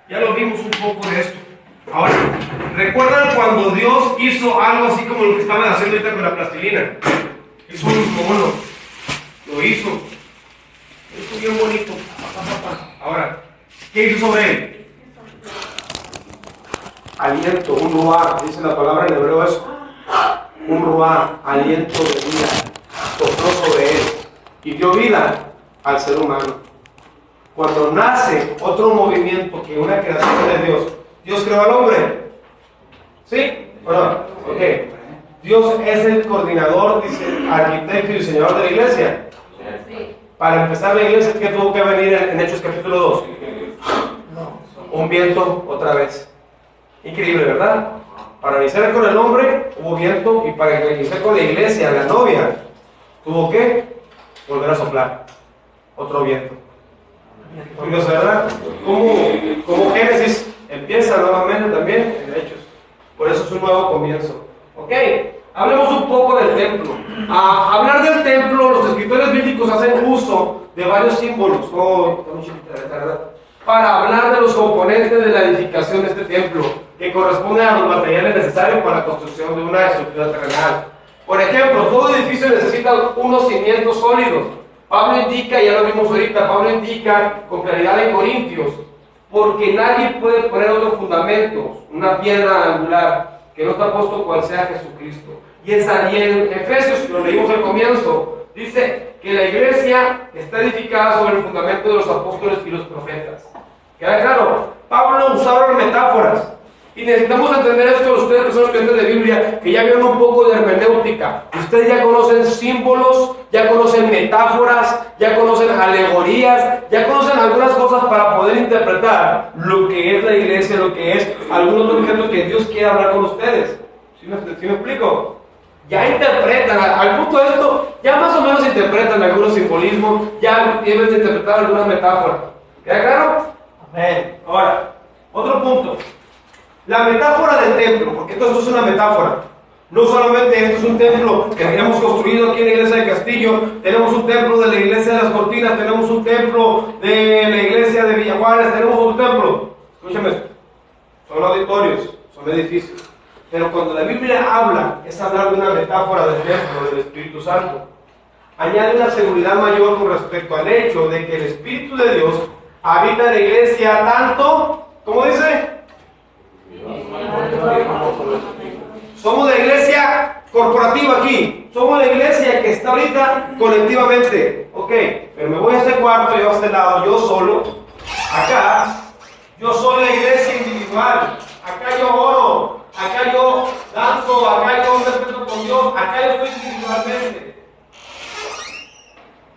Ya lo vimos un poco de esto. Ahora, ¿recuerdan cuando Dios hizo algo así como lo que estaban haciendo ahorita con la plastilina? Hizo un mono, lo hizo bien bonito. Ahora, ¿qué hizo sobre él? Aliento, un ruá, dice la palabra en hebreo eso. Un ruá, aliento de vida, sopló sobre él y dio vida al ser humano. Cuando nace otro movimiento que una creación de Dios, ¿Dios creó al hombre? ¿Sí o no? Ok. Dios es el coordinador, dice, arquitecto y diseñador de la iglesia. Para empezar la iglesia, ¿qué tuvo que venir en Hechos capítulo 2? Un viento otra vez. Increíble, ¿verdad? Para iniciar con el hombre hubo viento, y para iniciar con la iglesia, la novia, tuvo que volver a soplar otro viento. Curioso, ¿verdad? Como Génesis empieza nuevamente también en Hechos. Por eso es un nuevo comienzo. Ok, hablemos un poco del templo. A hablar del templo, los escritores bíblicos hacen uso de varios símbolos para hablar de los componentes de la edificación de este templo, que corresponden a los materiales necesarios para la construcción de una estructura terrenal. Por ejemplo, todo edificio necesita unos cimientos sólidos. Pablo indica, ya lo vimos ahorita, Pablo indica con claridad en Corintios, porque nadie puede poner otro fundamento, una piedra angular, que no está puesto cual sea Jesucristo. Y en Efesios, que lo leímos al comienzo, dice que la iglesia está edificada sobre el fundamento de los apóstoles y los profetas. ¿Queda claro? Pablo usaba metáforas. Y necesitamos entender esto, ustedes que son estudiantes de Biblia, que ya vieron un poco de hermenéutica. Ustedes ya conocen símbolos, ya conocen metáforas, ya conocen alegorías, ya conocen algunas cosas para poder interpretar lo que es la iglesia, lo que es algún otro objeto que Dios quiere hablar con ustedes. ¿Sí me explico? Ya interpretan, al punto de esto, ya más o menos interpretan algunos simbolismos, ya deben de interpretar algunas metáforas. ¿Queda claro? Amén. Ahora, otro punto. La metáfora del templo, porque esto es una metáfora. No solamente esto es un templo que hemos construido aquí en la iglesia de Castillo, tenemos un templo de la iglesia de las Cortinas, tenemos un templo de la iglesia de Villa Juárez, tenemos un templo. Escúchame esto. Son auditorios, son edificios. Pero cuando la Biblia habla, es hablar de una metáfora del templo, del Espíritu Santo. Añade una seguridad mayor con respecto al hecho de que el Espíritu de Dios habita en la iglesia tanto, ¿cómo dice? Somos la iglesia corporativa aquí. Somos la iglesia que está ahorita colectivamente. Ok, pero me voy a este cuarto, yo a este lado, yo solo. Acá, yo soy la iglesia individual. Acá yo oro, acá yo danzo, acá yo respeto con Dios, acá yo estoy individualmente.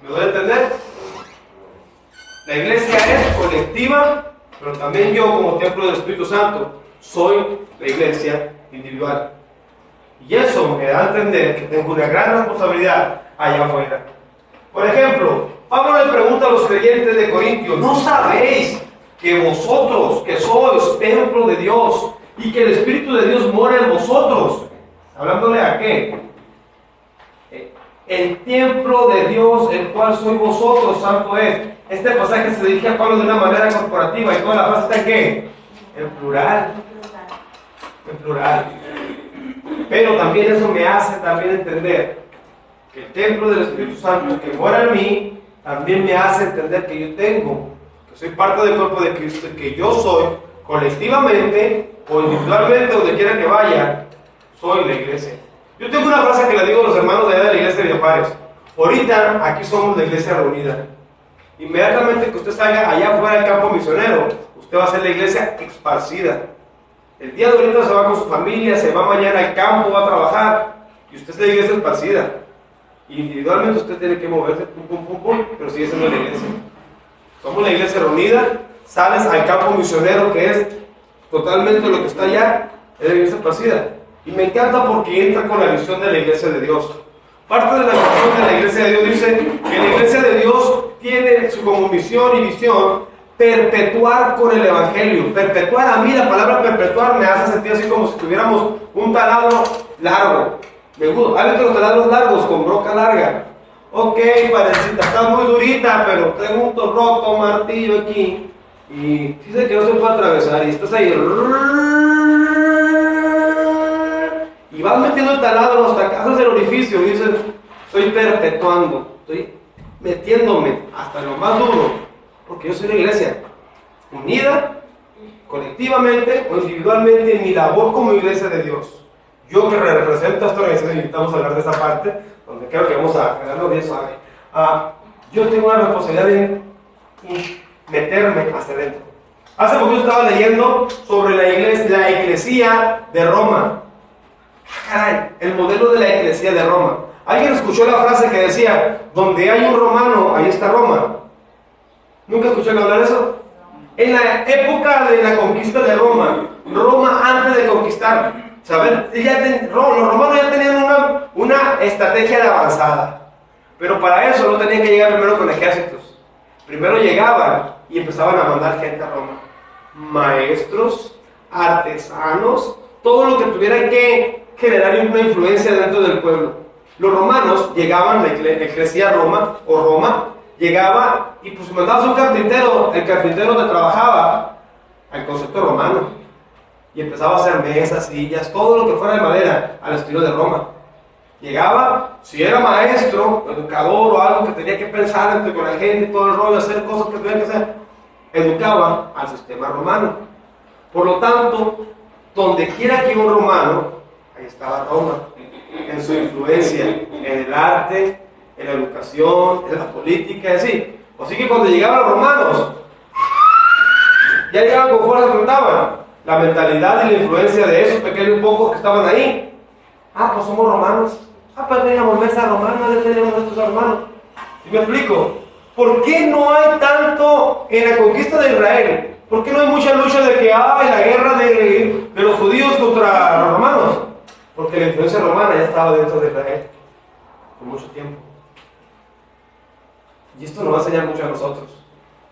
¿Me doy a entender? La iglesia es colectiva, pero también yo como templo del Espíritu Santo soy la iglesia individual. Y eso me da a entender que tengo una gran responsabilidad allá afuera. Por ejemplo, Pablo le pregunta a los creyentes de Corintios: ¿no sabéis que vosotros, que sois templo de Dios y que el Espíritu de Dios mora en vosotros? ¿Hablándole a qué? El templo de Dios, el cual sois vosotros, santo es. Este pasaje se dirige a Pablo de una manera corporativa y toda la frase está en ¿qué? En plural. En plural. Pero también eso me hace también entender que el templo del Espíritu Santo que mora en mí, también me hace entender que yo tengo, que soy parte del cuerpo de Cristo, que yo soy colectivamente o individualmente, donde quiera que vaya, soy la iglesia. Yo tengo una frase que le digo a los hermanos de allá de la iglesia de Villa Juárez. Ahorita aquí somos la iglesia reunida. Inmediatamente que usted salga allá afuera del campo misionero, usted va a ser la iglesia esparcida. El día de ahorita se va con su familia, se va mañana al campo, va a trabajar, y usted es la iglesia esparcida. Individualmente usted tiene que moverse, pero sigue siendo la iglesia. Somos la iglesia reunida, sales al campo misionero, que es totalmente lo que está allá, es la iglesia esparcida. Y me encanta porque entra con la visión de la iglesia de Dios. Parte de la visión de la iglesia de Dios dice que la iglesia de Dios tiene como misión y visión perpetuar con el evangelio. Perpetuar, a mí la palabra perpetuar me hace sentir así como si tuviéramos un taladro largo. Me gusta, ¿has visto los taladros largos con broca larga? Ok, parecita, está muy durita, pero tengo un roto martillo aquí y dice que no se puede atravesar y estás ahí y vas metiendo el taladro hasta que haces el orificio y dices, estoy perpetuando, estoy metiéndome hasta lo más duro, porque yo soy una iglesia unida, colectivamente o individualmente en mi labor como iglesia de Dios. Yo que represento a esta organización, y necesitamos hablar de esa parte, donde creo que vamos a quedarnos bien suave. Yo tengo una responsabilidad en meterme hacia adentro. Hace poco yo estaba leyendo sobre la iglesia de Roma. Caray, el modelo de la iglesia de Roma. ¿Alguien escuchó la frase que decía, donde hay un romano, ahí está Roma? ¿Nunca escucharon hablar de eso? En la época de la conquista de Roma, Roma antes de conquistar, ¿saben? Los romanos ya tenían una estrategia de avanzada, pero para eso no tenían que llegar primero con ejércitos. Primero llegaban y empezaban a mandar gente a Roma. Maestros, artesanos, todo lo que tuviera que generar una influencia dentro del pueblo. Los romanos llegaban, la iglesia Roma, o Roma, llegaba y pues mandabas un carpintero, el carpintero te trabajaba al concepto romano y empezaba a hacer mesas, sillas, todo lo que fuera de madera al estilo de Roma. Llegaba, si era maestro, educador o algo que tenía que pensar entre con la gente y todo el rollo, hacer cosas que tenía que hacer, educaba al sistema romano. Por lo tanto, donde quiera que iba un romano, ahí estaba Roma, en su influencia, en el arte, en la educación, en la política y así. Así que cuando llegaban los romanos, ya llegaban con fuerza, contaban la mentalidad y la influencia de esos pequeños pocos que estaban ahí. Pues somos romanos. Pues teníamos mesa romana, ya teníamos estos hermanos. ¿Y me explico? ¿Por qué no hay tanto en la conquista de Israel? ¿Por qué no hay mucha lucha de que hay la guerra de los judíos contra los romanos? Porque la influencia romana ya estaba dentro de Israel por mucho tiempo. Y esto nos va a enseñar mucho a nosotros.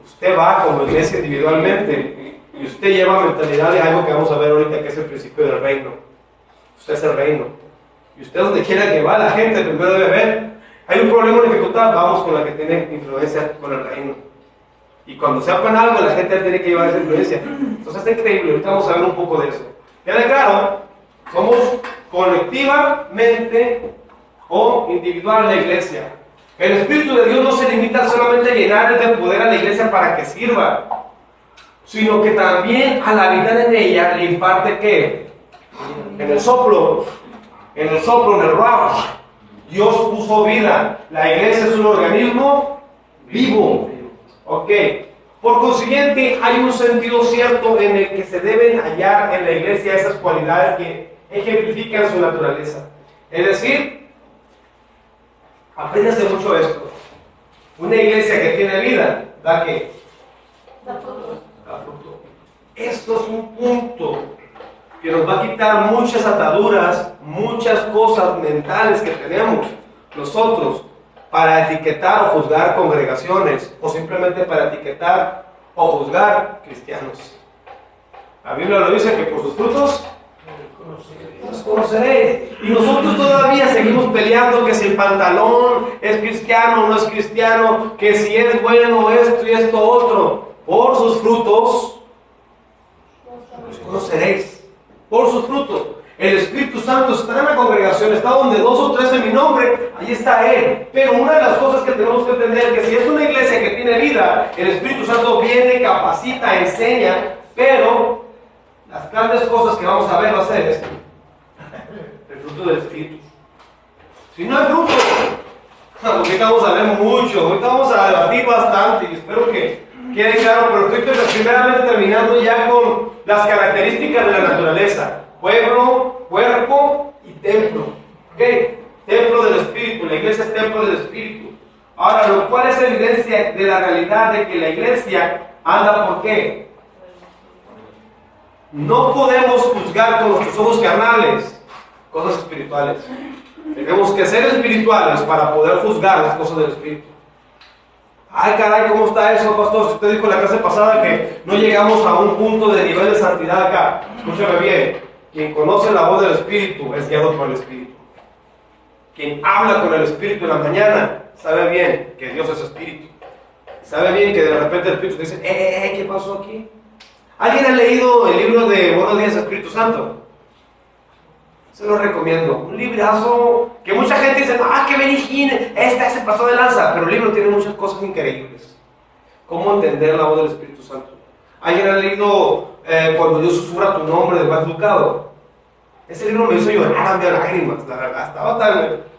Usted va como iglesia individualmente y usted lleva mentalidad de algo que vamos a ver ahorita, que es el principio del reino. Usted es el reino. Y usted donde quiera que va, la gente primero debe ver. Hay un problema o dificultad, vamos con la que tiene influencia con el reino. Y cuando se haga algo, la gente tiene que llevar esa influencia. Entonces es increíble, ahorita vamos a ver un poco de eso. Queda claro, somos colectivamente o individual la iglesia. El Espíritu de Dios no se limita solamente a llenar de poder a la iglesia para que sirva, sino que también al habitar en ella le imparte ¿qué? En el soplo, en el ruaj, Dios puso vida. La iglesia es un organismo vivo. Ok. Por consiguiente, hay un sentido cierto en el que se deben hallar en la iglesia esas cualidades que ejemplifican su naturaleza. Es decir, apréndase mucho esto. Una iglesia que tiene vida, ¿da qué? Da fruto. Da fruto. Esto es un punto que nos va a quitar muchas ataduras, muchas cosas mentales que tenemos nosotros para etiquetar o juzgar congregaciones o simplemente para etiquetar o juzgar cristianos. La Biblia lo dice que por sus frutos los conoceréis. Y nosotros todavía seguimos peleando que si el pantalón es cristiano o no es cristiano, que si es bueno esto y esto otro. Por sus frutos los conoceréis. Por sus frutos. El Espíritu Santo está en la congregación, está donde 2 o 3 en mi nombre, ahí está Él. Pero una de las cosas que tenemos que entender es que si es una iglesia que tiene vida, el Espíritu Santo viene, capacita, enseña, pero las grandes cosas que vamos a ver va a ser esto. El fruto del Espíritu. Si no hay fruto, ahorita vamos a ver mucho, ahorita vamos a debatir bastante y espero que quede claro, pero estoy primeramente terminando ya con las características de la naturaleza. Pueblo, cuerpo y templo. ¿Ok? Templo del Espíritu. La iglesia es templo del Espíritu. Ahora, lo cual es evidencia de la realidad de que la iglesia anda por qué. No podemos juzgar con nuestros ojos carnales cosas espirituales. Tenemos que ser espirituales para poder juzgar las cosas del Espíritu. Ay, caray, ¿cómo está eso, pastor? Si usted dijo en la clase pasada que no llegamos a un punto de nivel de santidad acá. Escúchame bien. Quien conoce la voz del Espíritu es guiado por el Espíritu. Quien habla con el Espíritu en la mañana sabe bien que Dios es Espíritu. Sabe bien que de repente el Espíritu dice, ¿qué pasó aquí? ¿Alguien ha leído el libro de Buenos Días, Espíritu Santo? Se lo recomiendo. Un librazo que mucha gente dice, qué benijín, se pasó de lanza. Pero el libro tiene muchas cosas increíbles. ¿Cómo entender la voz del Espíritu Santo? ¿Alguien ha leído Cuando Dios susurra tu nombre de Max Lucado? Ese libro me hizo llorar de lágrimas, la verdad. Estaba tan...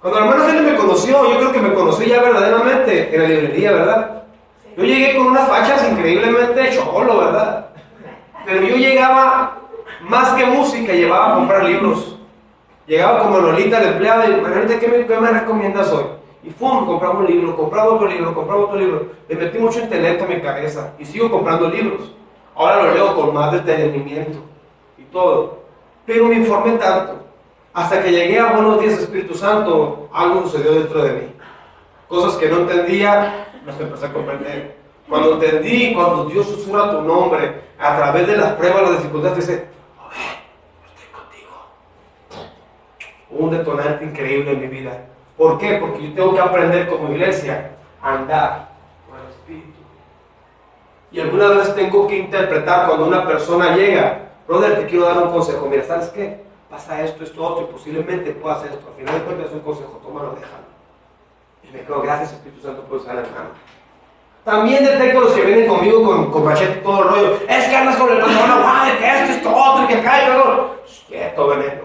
Cuando el hermano Felipe me conoció, yo creo que me conocí ya verdaderamente en la librería, ¿verdad? Yo llegué con unas fachas increíblemente cholo, ¿verdad? Pero yo llegaba, más que música, llevaba a comprar libros. Llegaba con Manolita, la empleada, y Manolita, ¿qué me recomiendas hoy? Y compraba un libro, compraba otro libro. Le metí mucho intelecto en mi cabeza y sigo comprando libros. Ahora lo leo con más detenimiento y todo. Pero me informé tanto. Hasta que llegué a Buenos Días, Espíritu Santo, algo sucedió dentro de mí. Cosas que no entendía, las empecé a comprender. Cuando entendí, cuando Dios susurra tu nombre, a través de las pruebas, las dificultades, dice, estoy contigo. Un detonante increíble en mi vida. ¿Por qué? Porque yo tengo que aprender como iglesia a andar con el Espíritu. Y algunas veces tengo que interpretar cuando una persona llega, brother, te quiero dar un consejo. Mira, ¿sabes qué? Pasa esto, otro, y posiblemente pueda hacer esto. Al final de cuentas es un consejo, tómalo, déjalo. Y me quedo, gracias Espíritu Santo por usar el hermano. También detecto los que vienen conmigo con machete y todo el rollo. Es que andas con el pastor, no, que esto, otro, y que acá, y todo. Quieto, veneno.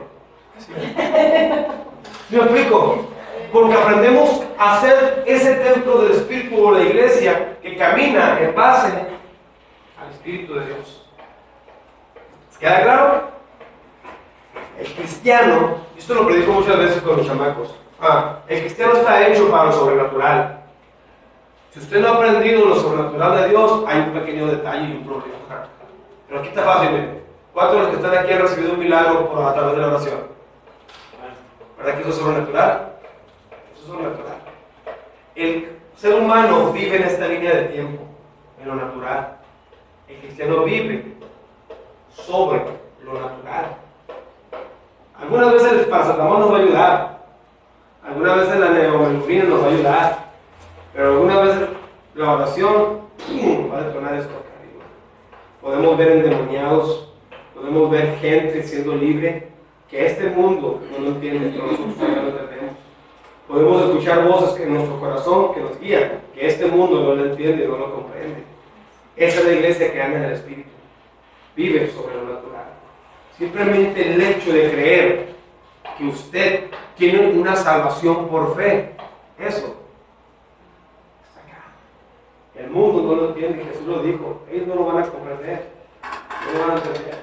¿Sí me explico? Porque aprendemos a hacer ese templo del Espíritu o la iglesia que camina en base al Espíritu de Dios. ¿Queda claro? El cristiano, y esto lo predico muchas veces con los chamacos, el cristiano está hecho para lo sobrenatural. Si usted no ha aprendido lo sobrenatural de Dios, hay un pequeño detalle y un problema. Pero aquí está fácil, miren. ¿Cuántos de los que están aquí han recibido un milagro a través de la oración? ¿Verdad que eso es sobrenatural? Eso es sobrenatural. El ser humano vive en esta línea de tiempo, en lo natural. El cristiano vive sobre lo natural. Algunas veces el paracetamol nos va a ayudar. Algunas veces la neomelurina nos va a ayudar. Pero algunas veces la oración va a detonar esto acá arriba. Podemos ver endemoniados, podemos ver gente siendo libre, que este mundo no lo entiende, pero nosotros ya lo entendemos. Podemos escuchar voces en nuestro corazón que nos guían, que este mundo no lo entiende, no lo comprende. Esa es la iglesia que anda en el Espíritu. Vive sobre lo natural. Simplemente el hecho de creer que usted tiene una salvación por fe, eso está acá. El mundo no lo entiende, Jesús lo dijo, ellos no lo van a comprender, no lo van a entender.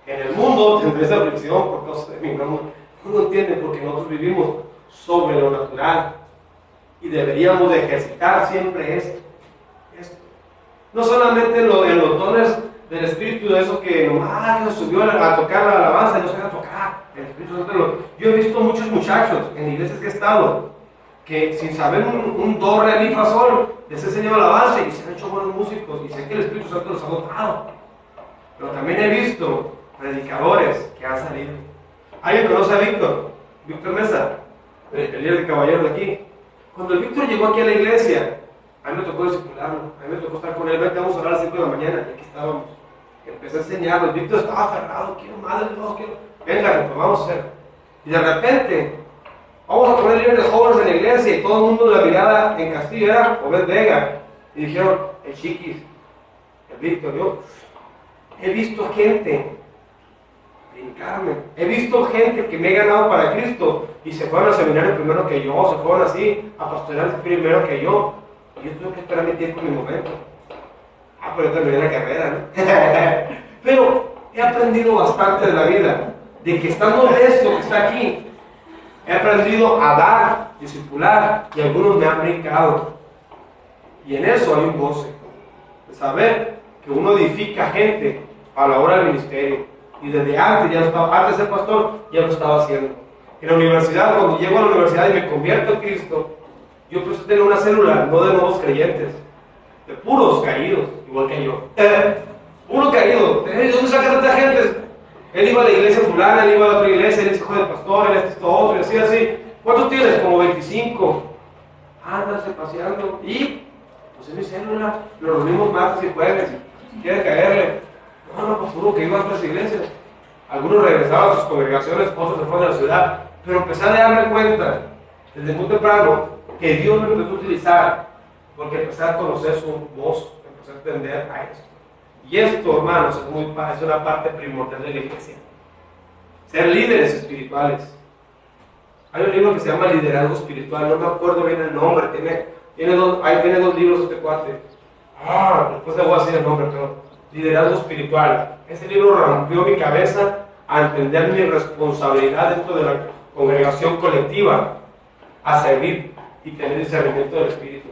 En el mundo tendré esa aflicción por causa de mí, no lo entiende porque nosotros vivimos sobre lo natural y deberíamos de ejercitar siempre esto. No solamente en los dones del Espíritu, de eso que nomás que nos subió a tocar la alabanza y no se va a tocar. El Espíritu Santo yo he visto muchos muchachos en iglesias que he estado que sin saber un do, re, mi, fa, sol, les he enseñado alabanza y se han hecho buenos músicos y sé que el Espíritu Santo los ha dotado. Pero también he visto predicadores que han salido. ¿Alguien conoce a Víctor Mesa? El líder de caballeros de aquí. Cuando el Víctor llegó aquí a la iglesia, a mí me tocó discipularlo, a mí me tocó estar con él, vamos a hablar a las 5 de la mañana, y aquí estábamos. Empecé a enseñarlo, el Víctor estaba aferrado, quiero madre, no quiero. Venga, pues vamos a hacer. Y de repente, vamos a poner líderes jóvenes en la iglesia, y todo el mundo de la mirada en Castillo era Obed Vega. Y dijeron, el Chiquis, el Víctor, yo he visto gente brincarme, he visto gente que me he ganado para Cristo, y se fueron al seminario primero que yo, se fueron así a pastorear primero que yo. Yo tuve que esperar mi tiempo en mi momento. Pero yo terminé la carrera, ¿no? Pero he aprendido bastante de la vida, de que estando esto que está aquí, he aprendido a dar, discipular, y algunos me han brincado. Y en eso hay un goce, de saber que uno edifica gente a la hora del ministerio. Y desde antes, ya lo estaba, antes de ser pastor, ya lo estaba haciendo. En la universidad, cuando llego a la universidad y me convierto en Cristo, yo empecé a tener una célula, no de nuevos creyentes, de puros caídos, igual que yo. Puro caído. ¿Dónde saca tanta gente? Él iba a la iglesia fulana, él iba a la otra iglesia, él es hijo del pastor, él es esto otro, y así. ¿Cuántos tienes? Como 25. Ándase paseando. Y Pues en mi célula, nos reunimos martes y jueves, si quiere caerle. No, pues tuvo que ir a otras iglesias. Algunos regresaban a sus congregaciones, otros se fueron de la ciudad. Pero empecé a darme cuenta, desde muy temprano, que Dios me empezó a utilizar, porque empecé a conocer su voz, empecé a entender a esto. Y esto, hermanos, es una parte primordial de la iglesia. Ser líderes espirituales. Hay un libro que se llama Liderazgo Espiritual, no me acuerdo bien el nombre, tiene dos libros este cuate. Después le voy a decir el nombre, pero Liderazgo Espiritual. Ese libro rompió mi cabeza a entender mi responsabilidad dentro de la congregación colectiva, a servir y tener discernimiento del Espíritu.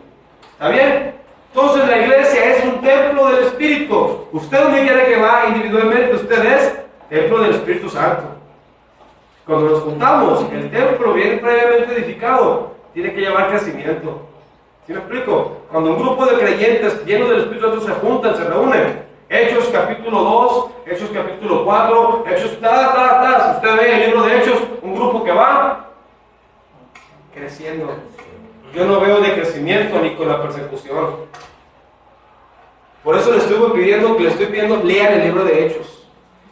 ¿Está bien? Entonces la iglesia es un templo del Espíritu. Usted donde quiera que va individualmente, usted es templo del Espíritu Santo. Cuando nos juntamos, el templo bien previamente edificado tiene que llevar crecimiento. ¿Sí me explico? Cuando un grupo de creyentes llenos del Espíritu Santo se juntan, se reúnen, Hechos capítulo 2, Hechos capítulo 4, Hechos, si usted ve el libro de Hechos, un grupo que va creciendo. Yo no veo de crecimiento ni con la persecución. Por eso le estoy pidiendo, lean el libro de Hechos.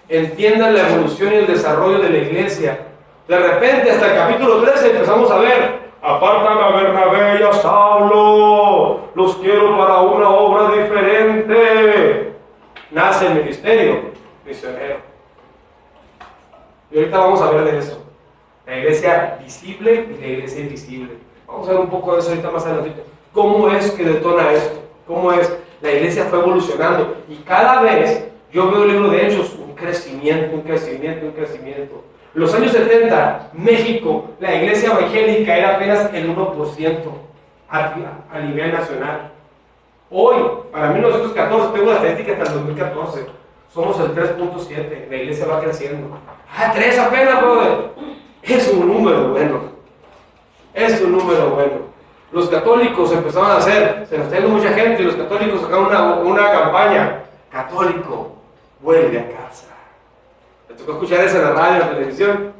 Entiendan la evolución y el desarrollo de la iglesia. De repente, hasta el capítulo 13 empezamos a ver: apartan a Bernabé y a Saulo, los quiero para una obra diferente. Nace el ministerio misionero. Y ahorita vamos a ver de eso. La iglesia visible y la iglesia invisible. Vamos a ver un poco de eso ahorita más adelante. ¿Cómo es que detona esto? ¿Cómo es? La iglesia fue evolucionando y cada vez yo veo el libro de Hechos, un crecimiento. Los años 70, México, la iglesia evangélica era apenas el 1% a nivel nacional. Hoy, para 1914, tengo la estadística hasta el 2014, somos el 3.7, la iglesia va creciendo. 3 apenas, brother. Es un número bueno. Los católicos empezaron a hacer, se nos está yendo mucha gente, y los católicos sacaron una campaña: católico, vuelve a casa. ¿Me tocó escuchar eso en la radio, en la televisión?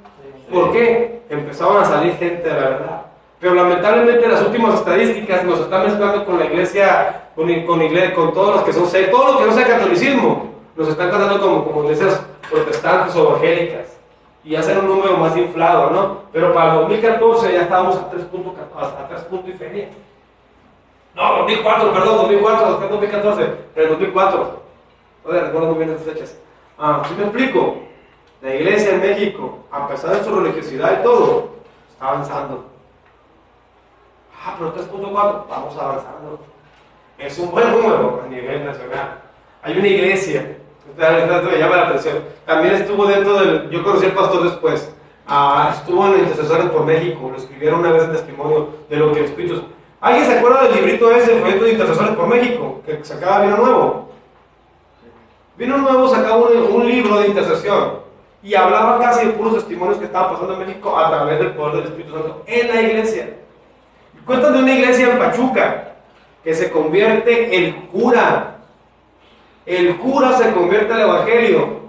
¿Por qué? Empezaron a salir gente de la verdad. Pero lamentablemente las últimas estadísticas nos están mezclando con la iglesia, con todos los que son, todo lo que no sea catolicismo, nos están tratando como iglesias protestantes o evangélicas. Y hacer un número más inflado, ¿no? Pero para el 2014 ya estábamos a 3 puntos y feria. No, 2004, después 2014, pero el 2004. Oye, recuerdo muy bien esas fechas. ¿Sí me explico? La iglesia en México, a pesar de su religiosidad y todo, está avanzando. Pero 3.4, vamos avanzando. Es un buen número a nivel nacional. Hay una iglesia, me llama la atención. También estuvo dentro del, yo conocí al pastor después, estuvo en Intercesores por México, lo escribieron una vez en testimonio de lo que el Espíritu. ¿Alguien se acuerda del librito ese, el folleto de Intercesores por México, que sacaba Vino Nuevo? Vino Nuevo sacaba un libro de intercesión y hablaba casi de puros testimonios que estaban pasando en México a través del poder del Espíritu Santo en la iglesia. Y cuentan de una iglesia en Pachuca que se convierte el cura. El cura se convierte al evangelio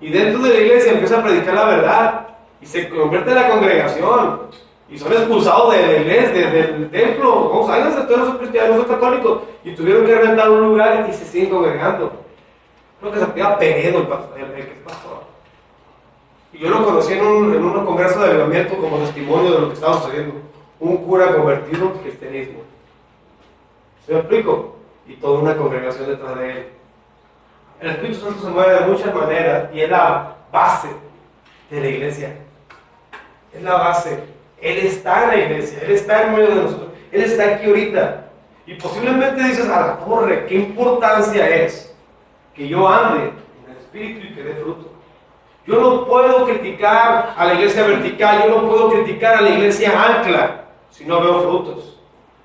y dentro de la iglesia empieza a predicar la verdad y se convierte en la congregación y son expulsados de la iglesia, del templo. Vamos, háganse, todos son cristianos, son católicos, y tuvieron que rentar un lugar y se siguen congregando. Creo que se pida Peredo, el que es pastor. Y yo lo conocí en un congreso de avivamiento como testimonio de lo que estaba sucediendo. Un cura convertido al cristianismo. ¿Se me explico? Y toda una congregación detrás de él. El Espíritu Santo se mueve de muchas maneras y es la base de la iglesia. Es la base. Él está en la iglesia, Él está en medio de nosotros, Él está aquí ahorita. Y posiblemente dices: a la torre, ¿qué importancia es que yo ande en el Espíritu y que dé fruto? Yo no puedo criticar a la iglesia vertical, yo no puedo criticar a la iglesia ancla si no veo frutos.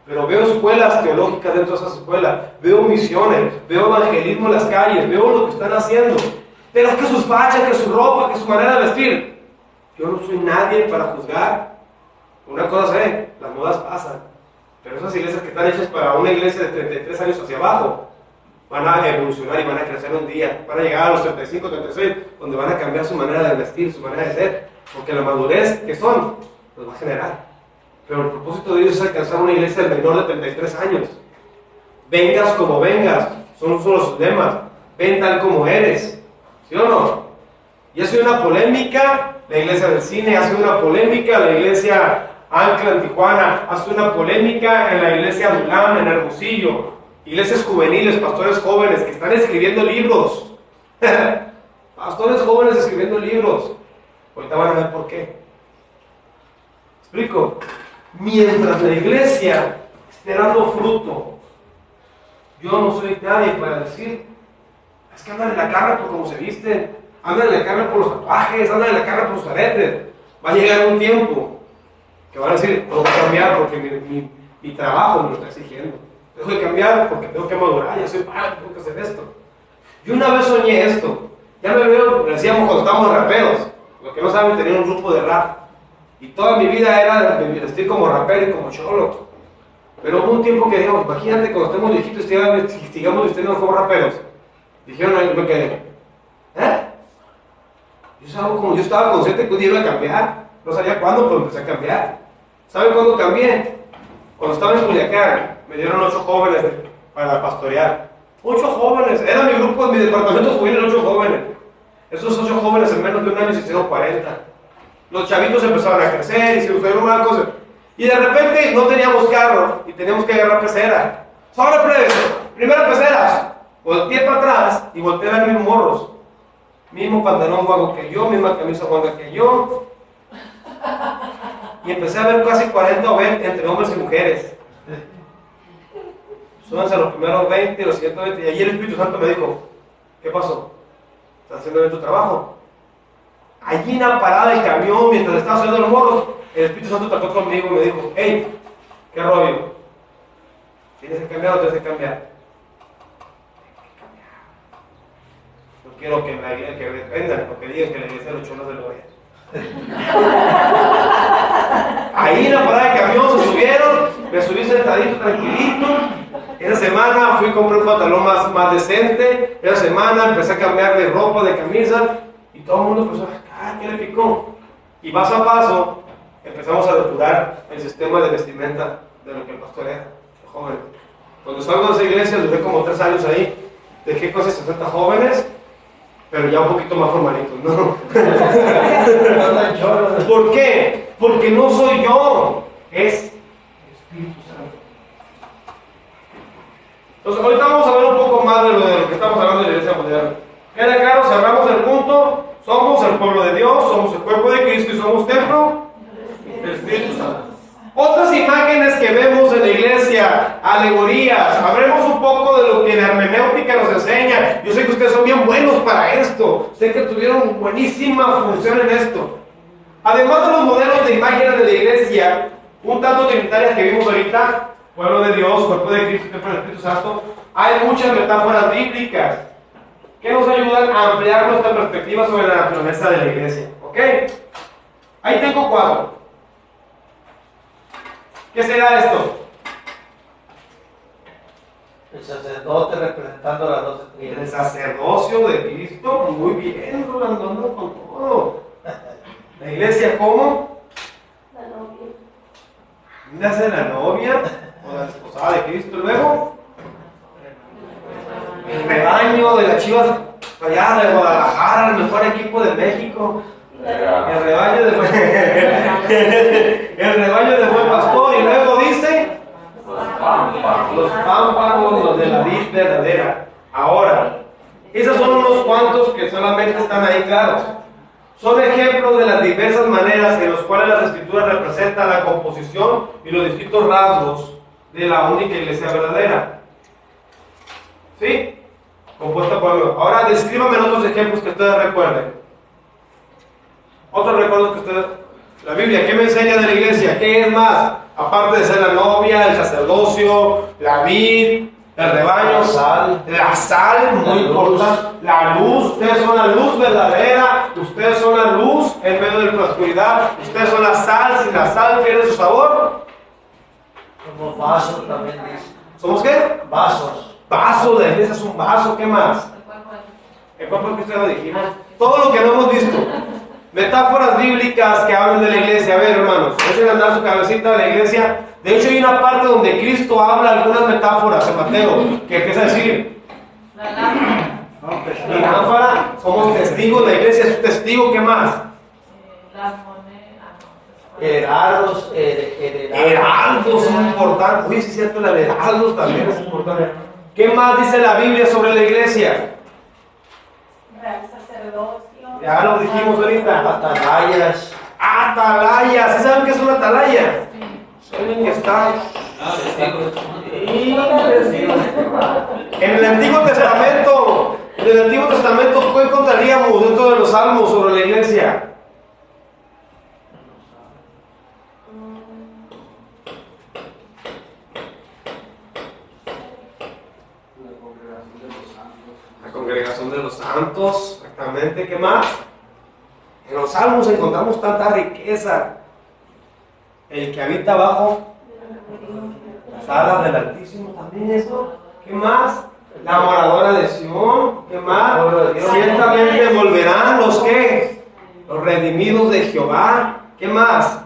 Pero veo escuelas teológicas dentro de esas escuelas, veo misiones, veo evangelismo en las calles, veo lo que están haciendo. Pero es que sus fachas, que su ropa, que su manera de vestir. Yo no soy nadie para juzgar. Una cosa sé, las modas pasan. Pero esas iglesias que están hechas para una iglesia de 33 años hacia abajo, van a evolucionar y van a crecer un día. Van a llegar a los 35, 36, donde van a cambiar su manera de vestir, su manera de ser. Porque la madurez que son, los va a generar. Pero el propósito de Dios es alcanzar una iglesia del menor de 33 años. Vengas como vengas, son los lemas. Ven tal como eres, ¿sí o no? Y ha sido una polémica la iglesia del cine, ha sido una polémica la iglesia Ancla en Tijuana, ha sido una polémica en la iglesia Dulam en Hermosillo, iglesias juveniles, pastores jóvenes que están escribiendo libros. Pastores jóvenes escribiendo libros. Ahorita van a ver por qué. Explico. Mientras la iglesia esté dando fruto, yo no soy nadie para decir, es que andan en la carne por cómo se visten, andan en la carne por los tatuajes, andan en la carne por los aretes. Va a llegar un tiempo que van a decir, tengo que cambiar porque mi trabajo me lo está exigiendo. Tengo que cambiar porque tengo que madurar, ya soy padre, tengo que hacer esto. Yo una vez soñé esto. Ya me veo, decíamos cuando estábamos raperos. Los que no saben, tenía un grupo de rap. Y toda mi vida era de vestir como rapero y como cholo. Pero hubo un tiempo que dijimos, imagínate cuando estemos viejitos y sigamos vistiendo como raperos. Dijeron, yo me quedé, yo estaba consciente que un día iba a cambiar. No sabía cuándo, pero empecé a cambiar. ¿Saben cuándo cambié? Cuando estaba en Culiacán, me dieron 8 jóvenes para pastorear. 8 jóvenes, era mi grupo, mi departamento juvenil, 8 jóvenes. Esos 8 jóvenes en menos de un año se hicieron 40. Los chavitos empezaron a crecer y se usaron una cosa. Y de repente no teníamos carro y teníamos que agarrar pecera. Sobre primero peceras. Volteé para atrás y volteé a ver mis morros. Mismo pantalón guapo que yo, misma camisa guanga que yo. Y empecé a ver casi 40 o 20 entre hombres y mujeres. Súbanse a los primeros 20, los siguientes 20. Y allí el Espíritu Santo me dijo, ¿qué pasó? ¿Estás haciendo bien tu trabajo? Allí en la parada del camión, mientras estaba haciendo los morros, el Espíritu Santo trató conmigo y me dijo, hey, ¿qué rollo? ¿Tienes que cambiar o tienes que cambiar? No quiero que la iglesia que vendan, porque digan que la iglesia de los cholos de Lorea. Ahí en la parada de camión se subieron, me subí sentadito, tranquilito. Esa semana fui a comprar un pantalón más decente. Esa semana empecé a cambiar de ropa, de camisa. Y todo el mundo empezó, ¿qué le picó? Y paso a paso empezamos a depurar el sistema de vestimenta de lo que el pastor era, joven. Cuando salgo de esa iglesia, duré como 3 años ahí. Dejé cosas 60 jóvenes, pero ya un poquito más formalitos, ¿no? ¿Por qué? Porque no soy yo, es el Espíritu Santo. Entonces, ahorita vamos a ver un poco más de lo que estamos hablando de la iglesia moderna. ¿Queda claro? Cerramos el punto. Somos el pueblo de Dios, somos el cuerpo de Cristo y somos templo del Espíritu Santo. Otras imágenes que vemos en la iglesia, alegorías, hablemos un poco de lo que la hermenéutica nos enseña. Yo sé que ustedes son bien buenos para esto, sé que tuvieron buenísima función en esto. Además de los modelos de imágenes de la iglesia, un tanto trinitarias que vimos ahorita, pueblo de Dios, cuerpo de Cristo y templo del Espíritu Santo, hay muchas metáforas bíblicas que nos ayudan a ampliar nuestra perspectiva sobre la naturaleza de la iglesia. ¿Ok? Ahí tengo 4. ¿Qué será esto? El sacerdote representando las 12 tribus. El sacerdocio de Cristo. Muy bien, Rolando, ando con todo. ¿La iglesia cómo? La novia. ¿Dónde hace la novia? O la esposada de Cristo. Luego, el rebaño de las Chivas allá de Guadalajara, el mejor equipo de México. El rebaño de buen pastor. Y luego dice los pámpanos, los de la vid verdadera. Ahora, esos son unos cuantos que solamente están ahí claros. Son ejemplos de las diversas maneras en las cuales las escrituras representan la composición y los distintos rasgos de la única iglesia verdadera. ¿Sí? Compuesta por... Ahora descríbanme otros ejemplos que ustedes recuerden. Otros recuerdos que ustedes... La Biblia, ¿qué me enseña de la iglesia? ¿Qué es más? Aparte de ser la novia, el sacerdocio, la vid, el rebaño, la sal, muy importante, la luz. Ustedes son la luz verdadera, ustedes son la luz en medio de la oscuridad, ustedes son la sal, si la sal pierde su sabor. Somos vasos también dice. ¿Somos qué? Vasos. Vaso, la iglesia es un vaso, ¿qué más? El cuerpo de Cristo lo dijimos. Todo lo que no hemos visto. Metáforas bíblicas que hablan de la iglesia. A ver, hermanos, dejen andar su cabecita de la iglesia. De hecho, hay una parte donde Cristo habla algunas metáforas en Mateo, que empieza a decir, La lámpara. la lámpara, somos testigos, la iglesia es un testigo, ¿qué más? Las monedas. Heraldos, Heraldos son importantes. Uy, sí es cierto, la de heraldos también es importante. ¿Qué más dice la Biblia sobre la iglesia? Real sacerdocio. Ya lo dijimos ahorita. atalayas. Atalaya. ¿Sí saben qué es una atalaya? Sí. Alguien que está. En el Antiguo Testamento, ¿qué encontraríamos dentro de los salmos sobre la iglesia? La congregación de los santos, exactamente. ¿Qué más? En los salmos encontramos tanta riqueza. El que habita abajo las alas del Altísimo, también eso. ¿Qué más? La moradora de Sión. ¿Qué más? Ciertamente volverán los que, los redimidos de Jehová. ¿Qué más?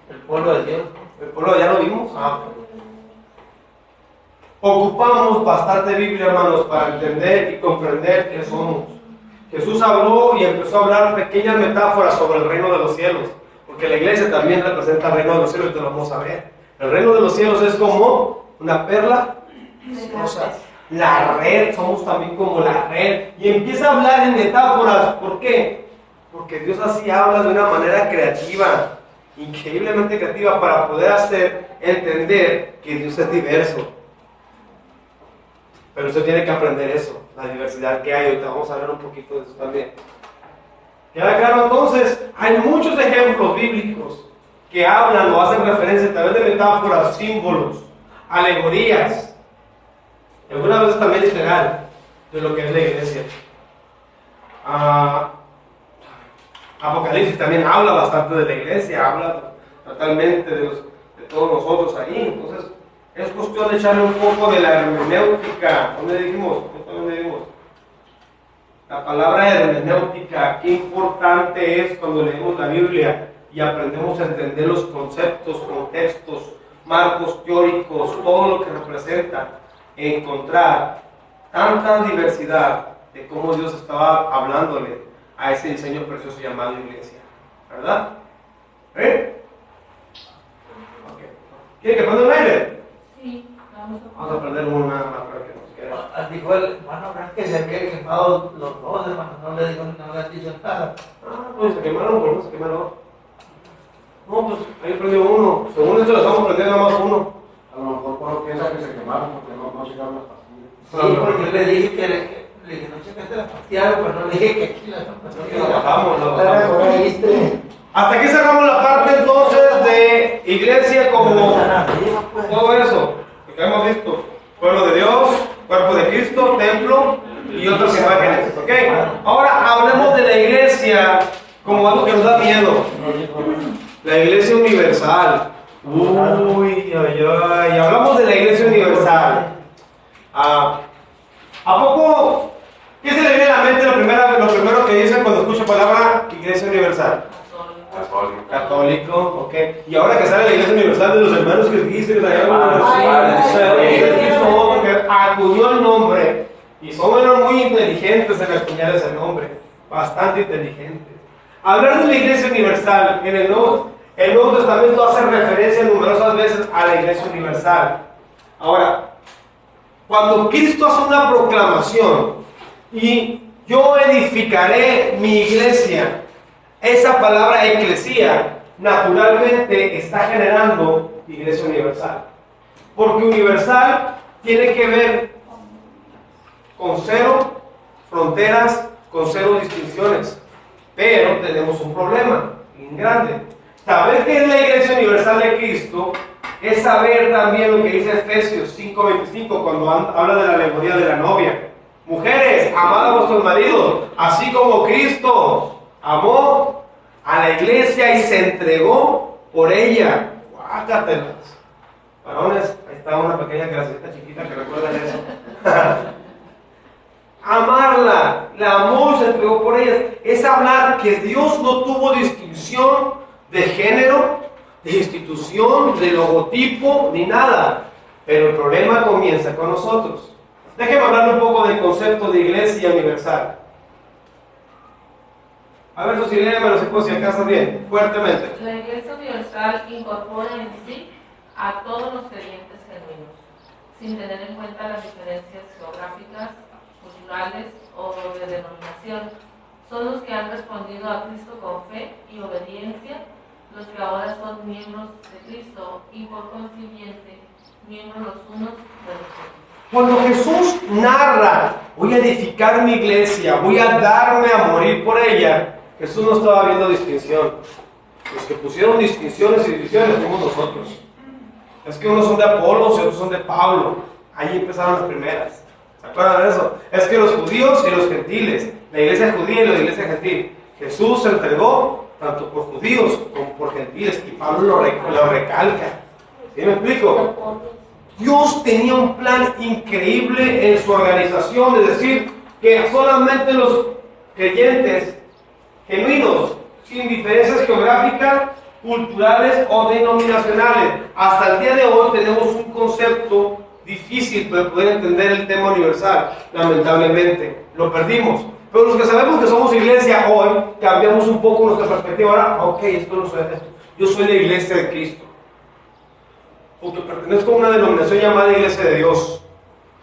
El pueblo de Dios. El pueblo ya lo vimos. Ocupamos bastante Biblia, hermanos, para entender y comprender qué somos. Jesús habló y empezó a hablar pequeñas metáforas sobre el reino de los cielos, porque la iglesia también representa el reino de los cielos y te lo vamos a ver. El reino de los cielos es como una perla preciosa. La red, somos también como la red. Y empieza a hablar en metáforas. ¿Por qué? Porque Dios así habla de una manera creativa, increíblemente creativa, para poder hacer entender que Dios es diverso. Pero usted tiene que aprender eso, la diversidad que hay. Ahorita vamos a ver un poquito de eso también. ¿Queda claro? Entonces, hay muchos ejemplos bíblicos que hablan o hacen referencia a través de metáforas, símbolos, alegorías, y algunas veces también literal, de lo que es la iglesia. Apocalipsis también habla bastante de la iglesia, habla totalmente de todos nosotros ahí. Entonces, es cuestión de echarle un poco de la hermenéutica. ¿Dónde dijimos? La palabra hermenéutica, qué importante es cuando leemos la Biblia y aprendemos a entender los conceptos, contextos, marcos teóricos, todo lo que representa, encontrar tanta diversidad de cómo Dios estaba hablándole a ese diseño precioso llamado iglesia. ¿Verdad? Okay. ¿Quiere que prenda un aire? Sí, Vamos a prender uno nada más para que nos quede. Dijo el hermano Abraham que se había quemado los dos, hermano. No le han dicho nada. Pues se quemaron, pues no se quemaron. No, pues ahí prendió uno. Según esto le estamos prendiendo nada más uno. A lo mejor Pablo piensa que se quemaron porque no llegaron las pastillas. Sí, pues yo le dije que le dije, no checaste la pastilla, pues no le dije que aquí La bajamos. ¿Viste? Hasta aquí cerramos la parte entonces de iglesia como todo eso que hemos visto. Pueblo de Dios, cuerpo de Cristo, templo y otras imágenes. ¿Ok? Ahora hablemos de la iglesia como algo que nos da miedo. La iglesia universal. Uy, ay, ay. Hablamos de la iglesia universal. ¿A poco? ¿Qué se le viene a la mente lo primero que dicen cuando escucha palabra iglesia universal? Católico, ok. Y ahora que sale la iglesia universal de los hermanos que dijiste, que acuñó el nombre. Y son muy inteligentes en acuñar ese nombre. Bastante inteligentes. Hablar de la iglesia universal en el Nuevo Testamento hace referencia numerosas veces a la iglesia universal. Ahora, cuando Cristo hace una proclamación y yo edificaré mi iglesia, esa palabra eclesía naturalmente está generando iglesia universal. Porque universal tiene que ver con cero fronteras, con cero distinciones. Pero tenemos un problema bien grande. Saber que es la iglesia universal de Cristo es saber también lo que dice Efesios 5:25 cuando habla de la alegoría de la novia. Mujeres, amad a vuestros maridos, así como Cristo amó a la iglesia y se entregó por ella. Guácatelas. Varones, ahí está una pequeña grasita chiquita que recuerda eso. Amarla, la amó y se entregó por ella. Es hablar que Dios no tuvo distinción de género, de institución, de logotipo, ni nada. Pero el problema comienza con nosotros. Déjenme hablar un poco del concepto de iglesia universal. A ver, si léemelo, si acaso bien, fuertemente. La Iglesia Universal incorpora en sí a todos los creyentes genuinos, sin tener en cuenta las diferencias geográficas, culturales o de denominación. Son los que han respondido a Cristo con fe y obediencia, los que ahora son miembros de Cristo y por consiguiente miembros los unos de los otros. Cuando Jesús narra, voy a edificar mi iglesia, voy a darme a morir por ella, Jesús no estaba viendo distinción. Los que pusieron distinciones y divisiones fuimos nosotros. Es que unos son de Apolos y otros son de Pablo. Ahí empezaron las primeras. ¿Se acuerdan de eso? Es que los judíos y los gentiles, la iglesia judía y la iglesia gentil. Jesús se entregó tanto por judíos como por gentiles. Y Pablo lo recalca. ¿Sí me explico? Dios tenía un plan increíble en su organización, es decir, que solamente los creyentes genuinos, sin diferencias geográficas, culturales o denominacionales. Hasta el día de hoy tenemos un concepto difícil para poder entender el tema universal. Lamentablemente, lo perdimos. Pero los que sabemos que somos iglesia hoy, cambiamos un poco nuestra perspectiva. Ahora, ok, esto no soy esto. Yo soy la iglesia de Cristo. Porque pertenezco a una denominación llamada Iglesia de Dios.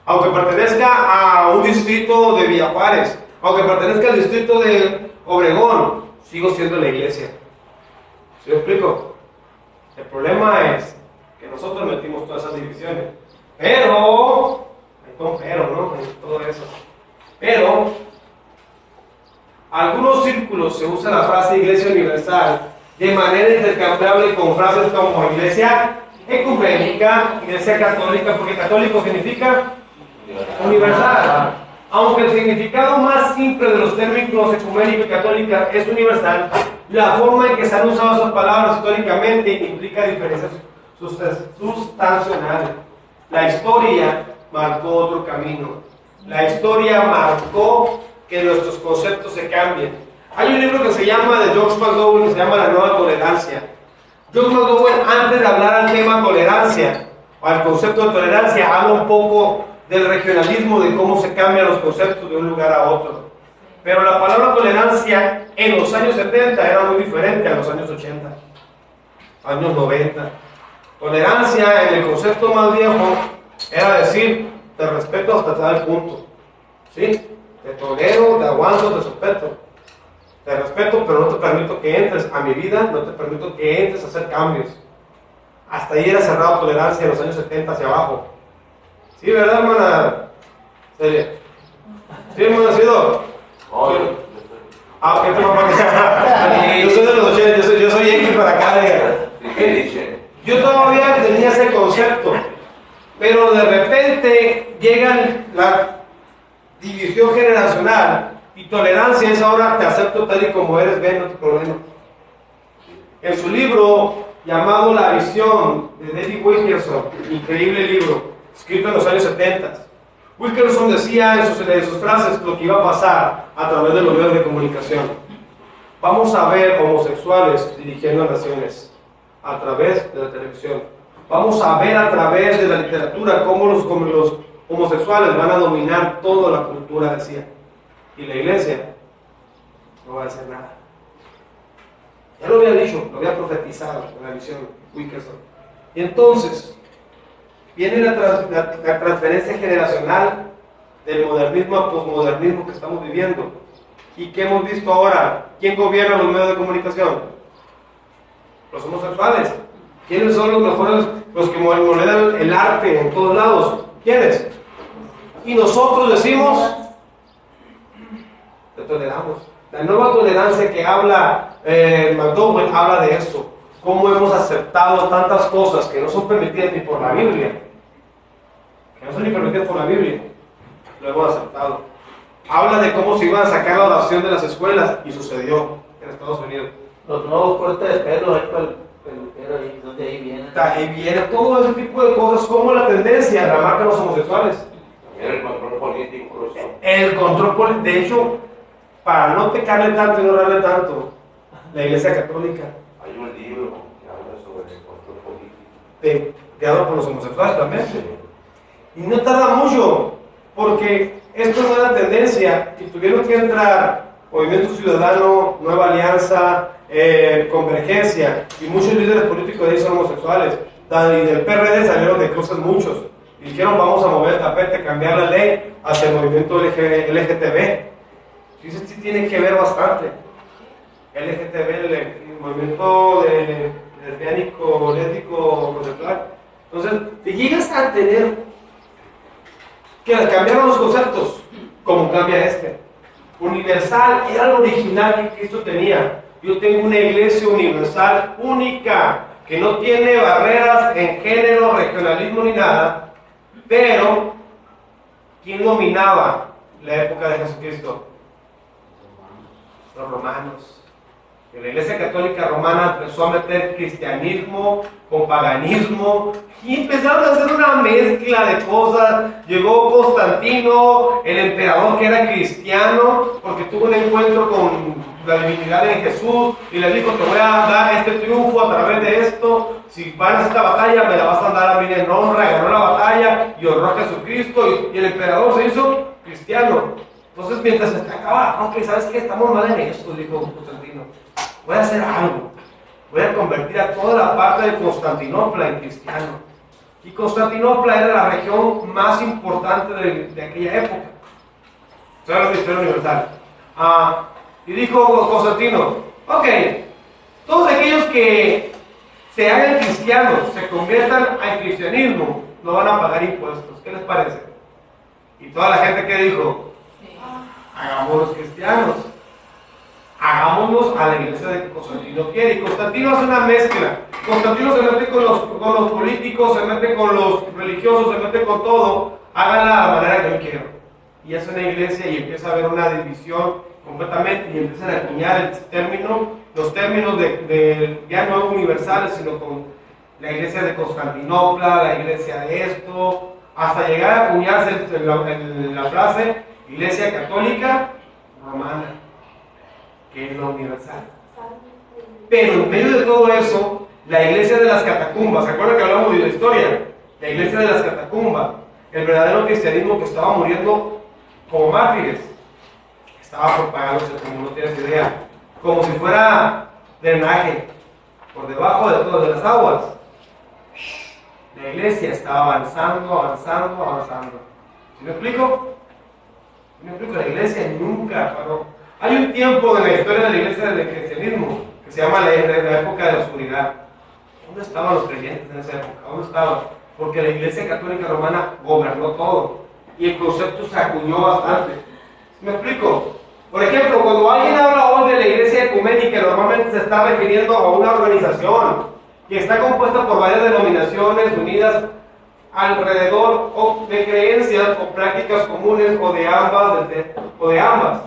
Aunque pertenezca a un distrito de Villa Juárez, aunque pertenezca al distrito de Obregón, sigo siendo la iglesia. ¿Sí me explico? El problema es que nosotros metimos todas esas divisiones. Pero, hay todo un pero, ¿no? En todo eso. Pero, algunos círculos se usa la frase Iglesia Universal de manera intercambiable con frases como Iglesia Ecuménica, Iglesia Católica, porque católico significa universal. Aunque el significado más simple de los términos ecuménico y católica es universal, la forma en que se han usado esas palabras históricamente implica diferencias sustanciales. La historia marcó otro camino. La historia marcó que nuestros conceptos se cambien. Hay un libro que se llama, de George McDowell, que se llama La Nueva Tolerancia. George McDowell, antes de hablar al tema tolerancia, o al concepto de tolerancia, habla un poco del regionalismo, de cómo se cambian los conceptos de un lugar a otro. Pero la palabra tolerancia en los años 70 era muy diferente a los años 80, años 90. Tolerancia en el concepto más viejo era decir, te respeto hasta tal punto. ¿Sí? Te tolero, te aguanto, te respeto. Te respeto, pero no te permito que entres a mi vida, no te permito que entres a hacer cambios. Hasta ahí era cerrado tolerancia en los años 70 hacia abajo. ¿Sí, verdad, hermana? ¿Sí, hermana Cido? Ah, ¿qué te papá? Yo soy de los 80, yo soy X para acá. Yo todavía tenía ese concepto, pero de repente llega la división generacional y tolerancia es ahora te acepto tal y como eres, ven, no te problema. En su libro llamado La Visión de David Wilkerson, increíble libro, escrito en los años 70, Wilkerson decía en sus frases lo que iba a pasar a través de los medios de comunicación. Vamos a ver homosexuales dirigiendo a naciones a través de la televisión. Vamos a ver a través de la literatura cómo los homosexuales van a dominar toda la cultura, decía. Y la iglesia no va a hacer nada. Ya lo había dicho, lo había profetizado en la visión Wilkerson. Y entonces viene la transferencia generacional del modernismo a posmodernismo que estamos viviendo. ¿Y qué hemos visto ahora? ¿Quién gobierna los medios de comunicación? Los homosexuales. ¿Quiénes son los mejores, los que modelan el arte en todos lados? ¿Quiénes? Y nosotros decimos, te toleramos. La nueva tolerancia que habla McDowell habla de eso. Cómo hemos aceptado tantas cosas que no son permitidas ni por la Biblia. Que no son ni permitidas por la Biblia. Lo hemos aceptado. Habla de cómo se iban a sacar la oración de las escuelas y sucedió en Estados Unidos. Los nuevos cortes de pelo ahí para el peluquero, ahí, donde ahí viene. Ahí viene todo ese tipo de cosas, como la tendencia la marcan los homosexuales. El control político. El control político. De hecho, para no pecarle tanto y no darle tanto, la Iglesia Católica. Hay un libro que habla sobre creado por los homosexuales también. Y no tarda mucho, porque esto es una tendencia y tuvieron que entrar Movimiento Ciudadano, Nueva Alianza, Convergencia, y muchos líderes políticos de ahí son homosexuales. Y del PRD salieron de cruces muchos. Y dijeron, vamos a mover el tapete, cambiar la ley hacia el movimiento LGTB. Y eso sí tiene que ver bastante. LGTB, el movimiento de lesbiánico, lésbico, homosexual. Entonces, si llegas a tener que cambiaron los conceptos, como cambia este. Universal era lo original que Cristo tenía. Yo tengo una iglesia universal única, que no tiene barreras en género, regionalismo ni nada. Pero, ¿quién dominaba la época de Jesucristo? Los romanos. La Iglesia Católica Romana empezó a meter cristianismo con paganismo y empezaron a hacer una mezcla de cosas. Llegó Constantino, el emperador que era cristiano, porque tuvo un encuentro con la divinidad en Jesús y le dijo, te voy a dar este triunfo a través de esto. Si ganas esta batalla, me la vas a dar a mí en honra. Ganó la batalla y honró a Jesucristo y el emperador se hizo cristiano. Entonces, mientras se acaba, aunque sabes que estamos mal en esto, dijo Constantino. Voy a hacer algo. Voy a convertir a toda la parte de Constantinopla en cristiano. Y Constantinopla era la región más importante de aquella época. Estoy hablando de historia universal. Y dijo Constantino, ok, todos aquellos que se hagan cristianos, se conviertan al cristianismo, no van a pagar impuestos. ¿Qué les parece? Y toda la gente que dijo, hagámoslos cristianos. Hagámonos a la iglesia de que Constantino quiere. Y Constantino hace una mezcla. Constantino se mete con los políticos, se mete con los religiosos, se mete con todo. Háganla a la manera que yo quiero. Y hace una iglesia y empieza a haber una división completamente y empiezan a acuñar los términos de ya no universales, sino con la iglesia de Constantinopla, la iglesia de esto, hasta llegar a acuñarse en la frase iglesia católica romana, que es lo universal. Pero en medio de todo eso, la iglesia de las catacumbas, ¿se acuerdan que hablamos de la historia? La iglesia de las catacumbas, el verdadero cristianismo que estaba muriendo como mártires, estaba propagándose como no tienes idea, como si fuera drenaje, por debajo de todas las aguas. La iglesia estaba avanzando. ¿Sí me explico? La iglesia nunca paró. Hay un tiempo en la historia de la iglesia del cristianismo que se llama la época de la oscuridad. ¿Dónde estaban los creyentes en esa época? ¿Dónde estaban? Porque la iglesia católica romana gobernó todo y el concepto se acuñó bastante. ¿Me explico? Por ejemplo, cuando alguien habla hoy de la iglesia ecuménica, normalmente se está refiriendo a una organización que está compuesta por varias denominaciones unidas alrededor de creencias o prácticas comunes o de ambas.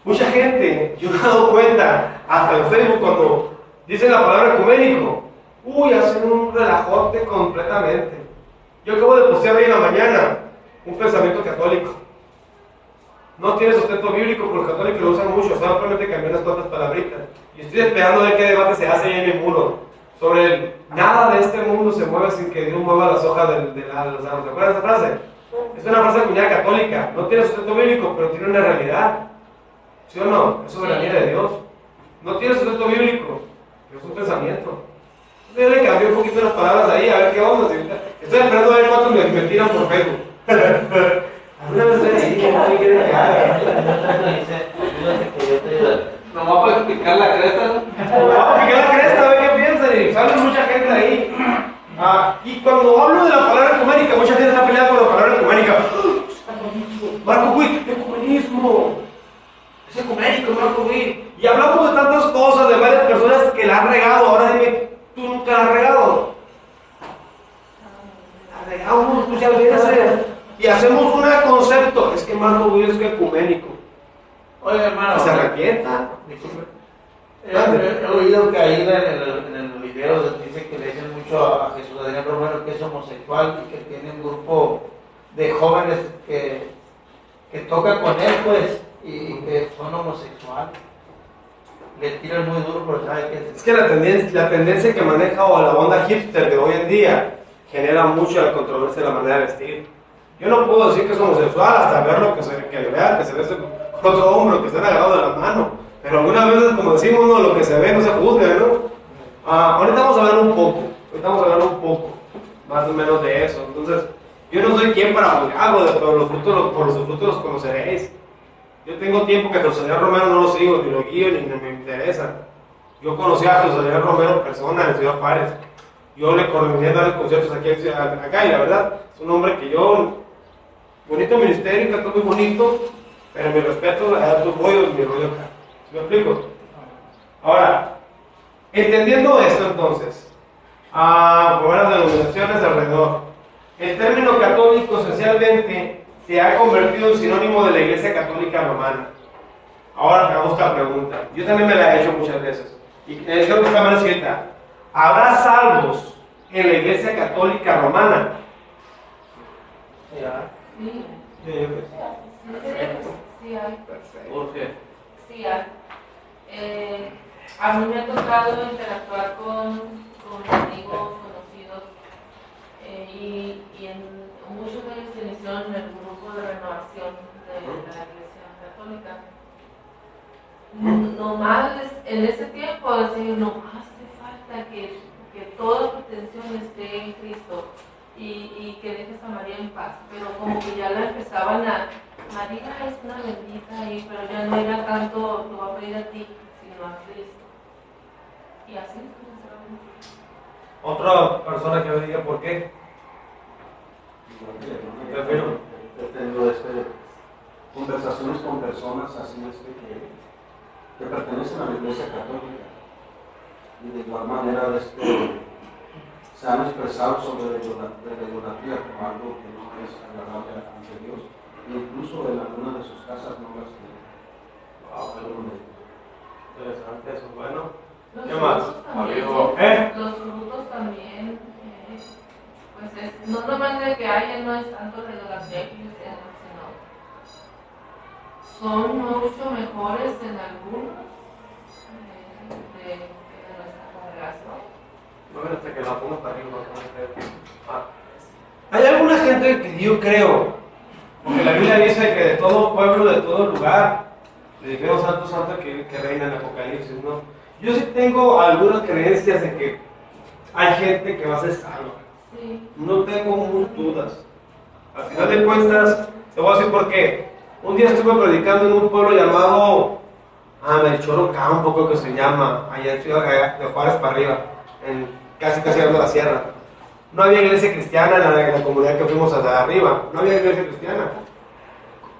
Mucha gente, yo me he dado cuenta, hasta en Facebook, cuando dicen la palabra ecuménico, hacen un relajote completamente. Yo acabo de postear hoy en la mañana un pensamiento católico. No tiene sustento bíblico, porque los católicos lo usan mucho, solamente cambian unas cuantas palabritas. Y estoy esperando a ver qué debate se hace ahí en mi muro sobre nada de este mundo se mueve sin que Dios mueva las hojas de los árboles. ¿Se acuerdan de esa frase? Es una frase acuñada católica, no tiene sustento bíblico, pero tiene una realidad. ¿Sí o no? Es soberanía de Dios. No tiene sustento bíblico, pero es un pensamiento. Yo le cambié un poquito las palabras ahí, a ver qué onda. Estoy esperando a ver cuántos me tiran por Facebook. ¿Alguna vez le dije que no quiere que haga? ¿No va a picar la cresta? Vamos a picar la cresta, a ver qué piensan. Y sale mucha gente ahí. Y cuando hablo de la palabra ecuménica, mucha gente está peleando con la palabra ecuménica. Marco Witt, ecumenismo. Es ecuménico, Marco Witt. Y hablamos de tantas cosas, de varias personas que la han regado. Ahora dime, ¿tú nunca la has regado? La regamos muchas veces. Y hacemos un concepto. Es que Marco Witt es ecuménico. Oye, hermano, ¿Se arrepienta? He oído que ahí en el video dice que le dicen mucho a Jesús Adrián Romero que es homosexual y que tiene un grupo de jóvenes que tocan con él, pues, y que son homosexuales. le tiran muy duro, pero sabe que Es que la tendencia que maneja o la onda hipster de hoy en día genera mucha controversia en la manera de vestir. Yo no puedo decir que es homosexual hasta ver lo que le vean, que se ve con otro hombro, que están agarrados de la mano. Pero algunas veces, como decimos, no, lo que se ve no se juzga, ¿no? Ahorita vamos a hablar un poco, más o menos de eso. Entonces, yo no soy quien para juzgarlo, por los frutos los conoceréis. Yo tengo tiempo que José Daniel Romero no lo sigo, ni lo guío, ni me interesa. Yo conocí a José Daniel Romero persona en Ciudad Juárez. Yo le coordiné dar conciertos aquí acá, y la verdad, es un hombre que yo, bonito ministerio, cantó muy bonito, pero mi respeto a tu rollo y mi rollo acá. ¿Sí me explico? Ahora, entendiendo esto entonces, por varias denominaciones alrededor, el término católico esencialmente se ha convertido en sinónimo de la Iglesia Católica Romana. Ahora te hago esta pregunta, yo también me la he hecho muchas veces, y creo que está mal escrita. ¿Habrá salvos en la Iglesia Católica Romana? Sí, sí hay. Perfecto. ¿Por qué? Sí hay. A mí me ha tocado interactuar con amigos, conocidos, y en muchos de ellos se iniciaron en el grupo de renovación de la Iglesia Católica. No más en ese tiempo decir, no más te falta que toda tu atención esté en Cristo y que dejes a María en paz, pero como que ya la empezaban María es una bendita, pero ya no era tanto, te voy a pedir a ti, sino a Cristo. Y así Otra persona que me diga por qué. Prefiero. He tenido conversaciones con personas así que pertenecen a la Iglesia Católica y de igual manera se han expresado sobre la idolatría como algo que no es agradable ante Dios, e incluso en algunas de sus casas no las tienen. Interesante eso, bueno. los ¿Qué más? frutos también, los frutos también, pues no nomás de que haya, no es tanto la idolatría que dicen, sino son mucho mejores en algunos de nuestra congregación. No, hasta que la pongo para arriba, hay alguna gente que yo creo, porque la Biblia dice que de todo pueblo, de todo lugar, le dijeron santo, santo que reina en el Apocalipsis, ¿no? Yo sí tengo algunas creencias de que hay gente que va a ser salva. Sí. No tengo muchas dudas. Al final de cuentas, te voy a decir por qué. Un día estuve predicando en un pueblo llamado Melchor Ocampo, creo que se llama, allá en Ciudad de Juárez para arriba, casi llegando a la sierra. No había iglesia cristiana en la comunidad que fuimos hasta arriba, no había iglesia cristiana.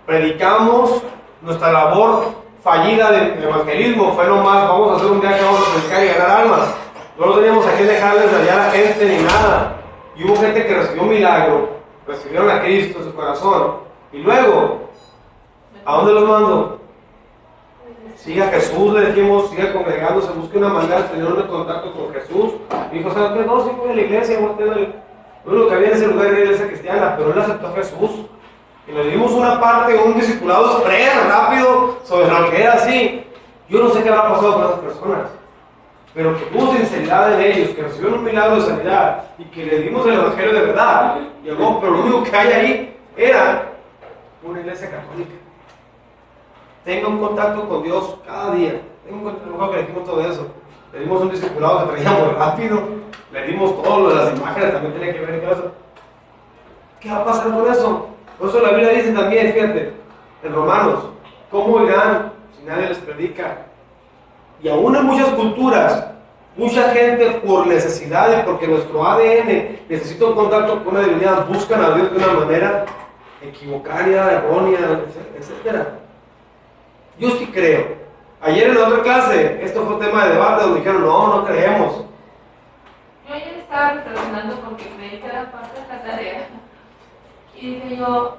Predicamos, nuestra labor fallida de evangelismo fue nomás, vamos a hacer un día que vamos a predicar y ganar almas. No teníamos a qué dejarles allá a la gente ni nada. Y hubo gente que recibió un milagro, recibieron a Cristo en su corazón. Y luego, ¿a dónde los mando? Siga Jesús, le dijimos, siga congregándose, busque una manera de tener un contacto con Jesús. Y dijo, ¿sabes qué? No, sí fui a la iglesia, lo único que había en ese lugar era la iglesia cristiana, pero él aceptó a Jesús. Y le dimos una parte, un discipulado express, rápido, sobre lo que era así. Yo no sé qué habrá pasado con esas personas, pero que tuvo sinceridad en ellos, que recibieron un milagro de sanidad y que le dimos el evangelio de verdad. Llegó, pero lo único que hay ahí era una iglesia católica. Tenga un contacto con Dios cada día. Tenga un contacto, mejor que le dimos todo eso. Le dimos un discipulado que traíamos rápido, le dimos todo lo de las imágenes, también tenía que ver con eso. ¿Qué va a pasar con eso? Por eso la Biblia dice también, fíjate, en Romanos, ¿cómo irán si nadie les predica? Y aún en muchas culturas, mucha gente por necesidad y porque nuestro ADN necesita un contacto con una divinidad, buscan a Dios de una manera equivocada, errónea, etc. Yo sí creo. Ayer en la otra clase, esto fue tema de debate donde dijeron, no creemos. Yo ayer estaba reflexionando porque creí que era parte de la tarea. Y dije yo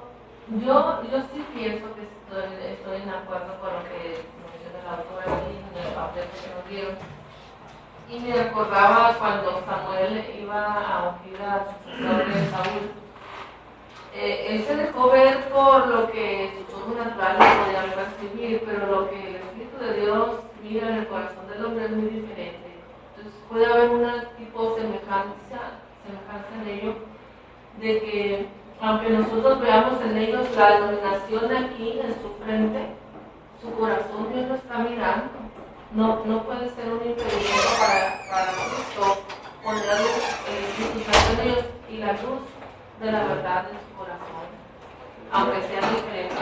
sí pienso que estoy en acuerdo con lo que menciona la autora y en el papel que nos dieron. Y me recordaba cuando Samuel iba a ungir al sucesor de Saúl. Él se dejó ver por lo que sus ojos naturales podían ver percibir, pero lo que el Espíritu de Dios mira en el corazón del hombre es muy diferente. Entonces puede haber una tipo semejanza en ello, de que aunque nosotros veamos en ellos la dominación aquí en su frente, su corazón Dios lo está mirando. No puede ser un impedimento para Cristo poner el Espíritu Santo en ellos y la luz de la verdad en su corazón, aunque sea diferente.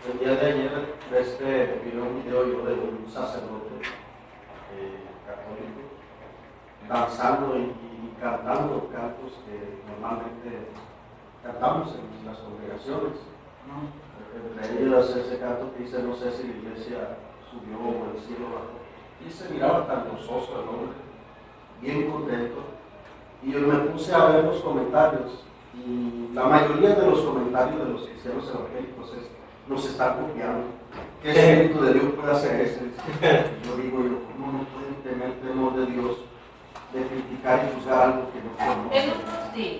El día de ayer vi un video yo de un sacerdote católico danzando y cantando cantos que normalmente cantamos en las congregaciones. Entre ellas ese canto que dice, no sé si la iglesia subió o el cielo bajó. Y se miraba tan gozoso el hombre, bien contento. Y yo me puse a ver los comentarios y la mayoría de los comentarios de los cristianos evangélicos es, nos están copiando. ¿Qué espíritu de Dios puede hacer eso? Yo digo, ¿cómo no pueden tener temor de Dios de criticar y juzgar algo que no conocen?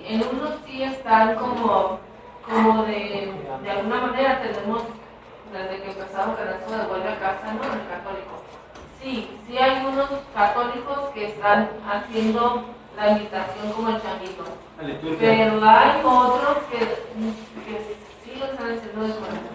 En unos sí están como de alguna manera tenemos, desde que empezaron con eso de vuelve a casa, ¿no? El católico. Sí hay unos católicos que están haciendo la invitación como el changuito. Pero hay otros que sí lo están haciendo de corazón.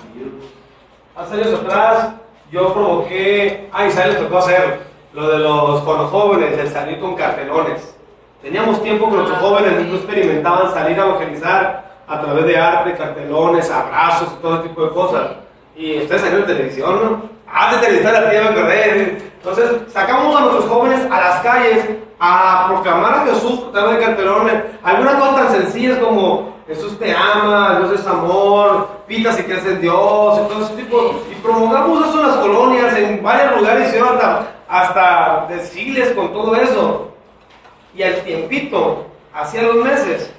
Hace años atrás yo provoqué, Isabel les tocó hacer lo de con los jóvenes, el salir con cartelones. Teníamos tiempo que nuestros jóvenes no experimentaban salir a evangelizar a través de arte, cartelones, abrazos y todo tipo de cosas. Y ustedes salieron en televisión, ¿no? De televisión la tía me acordé. Entonces sacamos a nuestros jóvenes a las calles a proclamar a Jesús a través de cartelones. Algunas cosas tan sencillas como Jesús te ama, Dios es amor, pita si crees en Dios, y todo ese tipo. Y promulgamos eso en las colonias, en varios lugares, hicieron hasta desfiles con todo eso. Y al tiempito, hacía 2 meses,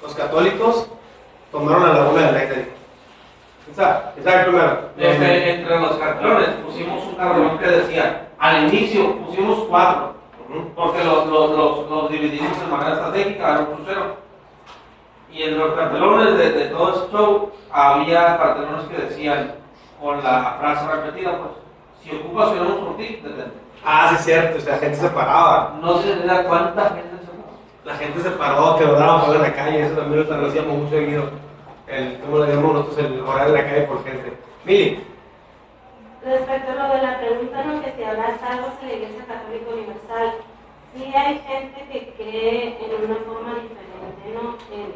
los católicos tomaron a la una de la iglesia. Esa es el primero. Entre los cartelones pusimos un cartelón que decía, al inicio pusimos 4, porque los dividimos de manera estratégica, era un crucero. Y entre los cartelones de todo este show había cartelones que decían, con la frase repetida, pues, si ocupas iremos por ti, detente. Sí, es cierto, o sea, la gente se paraba. No se da cuánta gente se paró. La gente se paró, quebraron por la calle, eso también lo hacíamos mucho seguido. ¿Cómo le llamamos nosotros? El orar en la calle por gente. Mili. Respecto a lo de la pregunta, ¿no? Que si habrá salvos en la Iglesia Católica Universal, sí hay gente que cree en una forma diferente, ¿no? En lo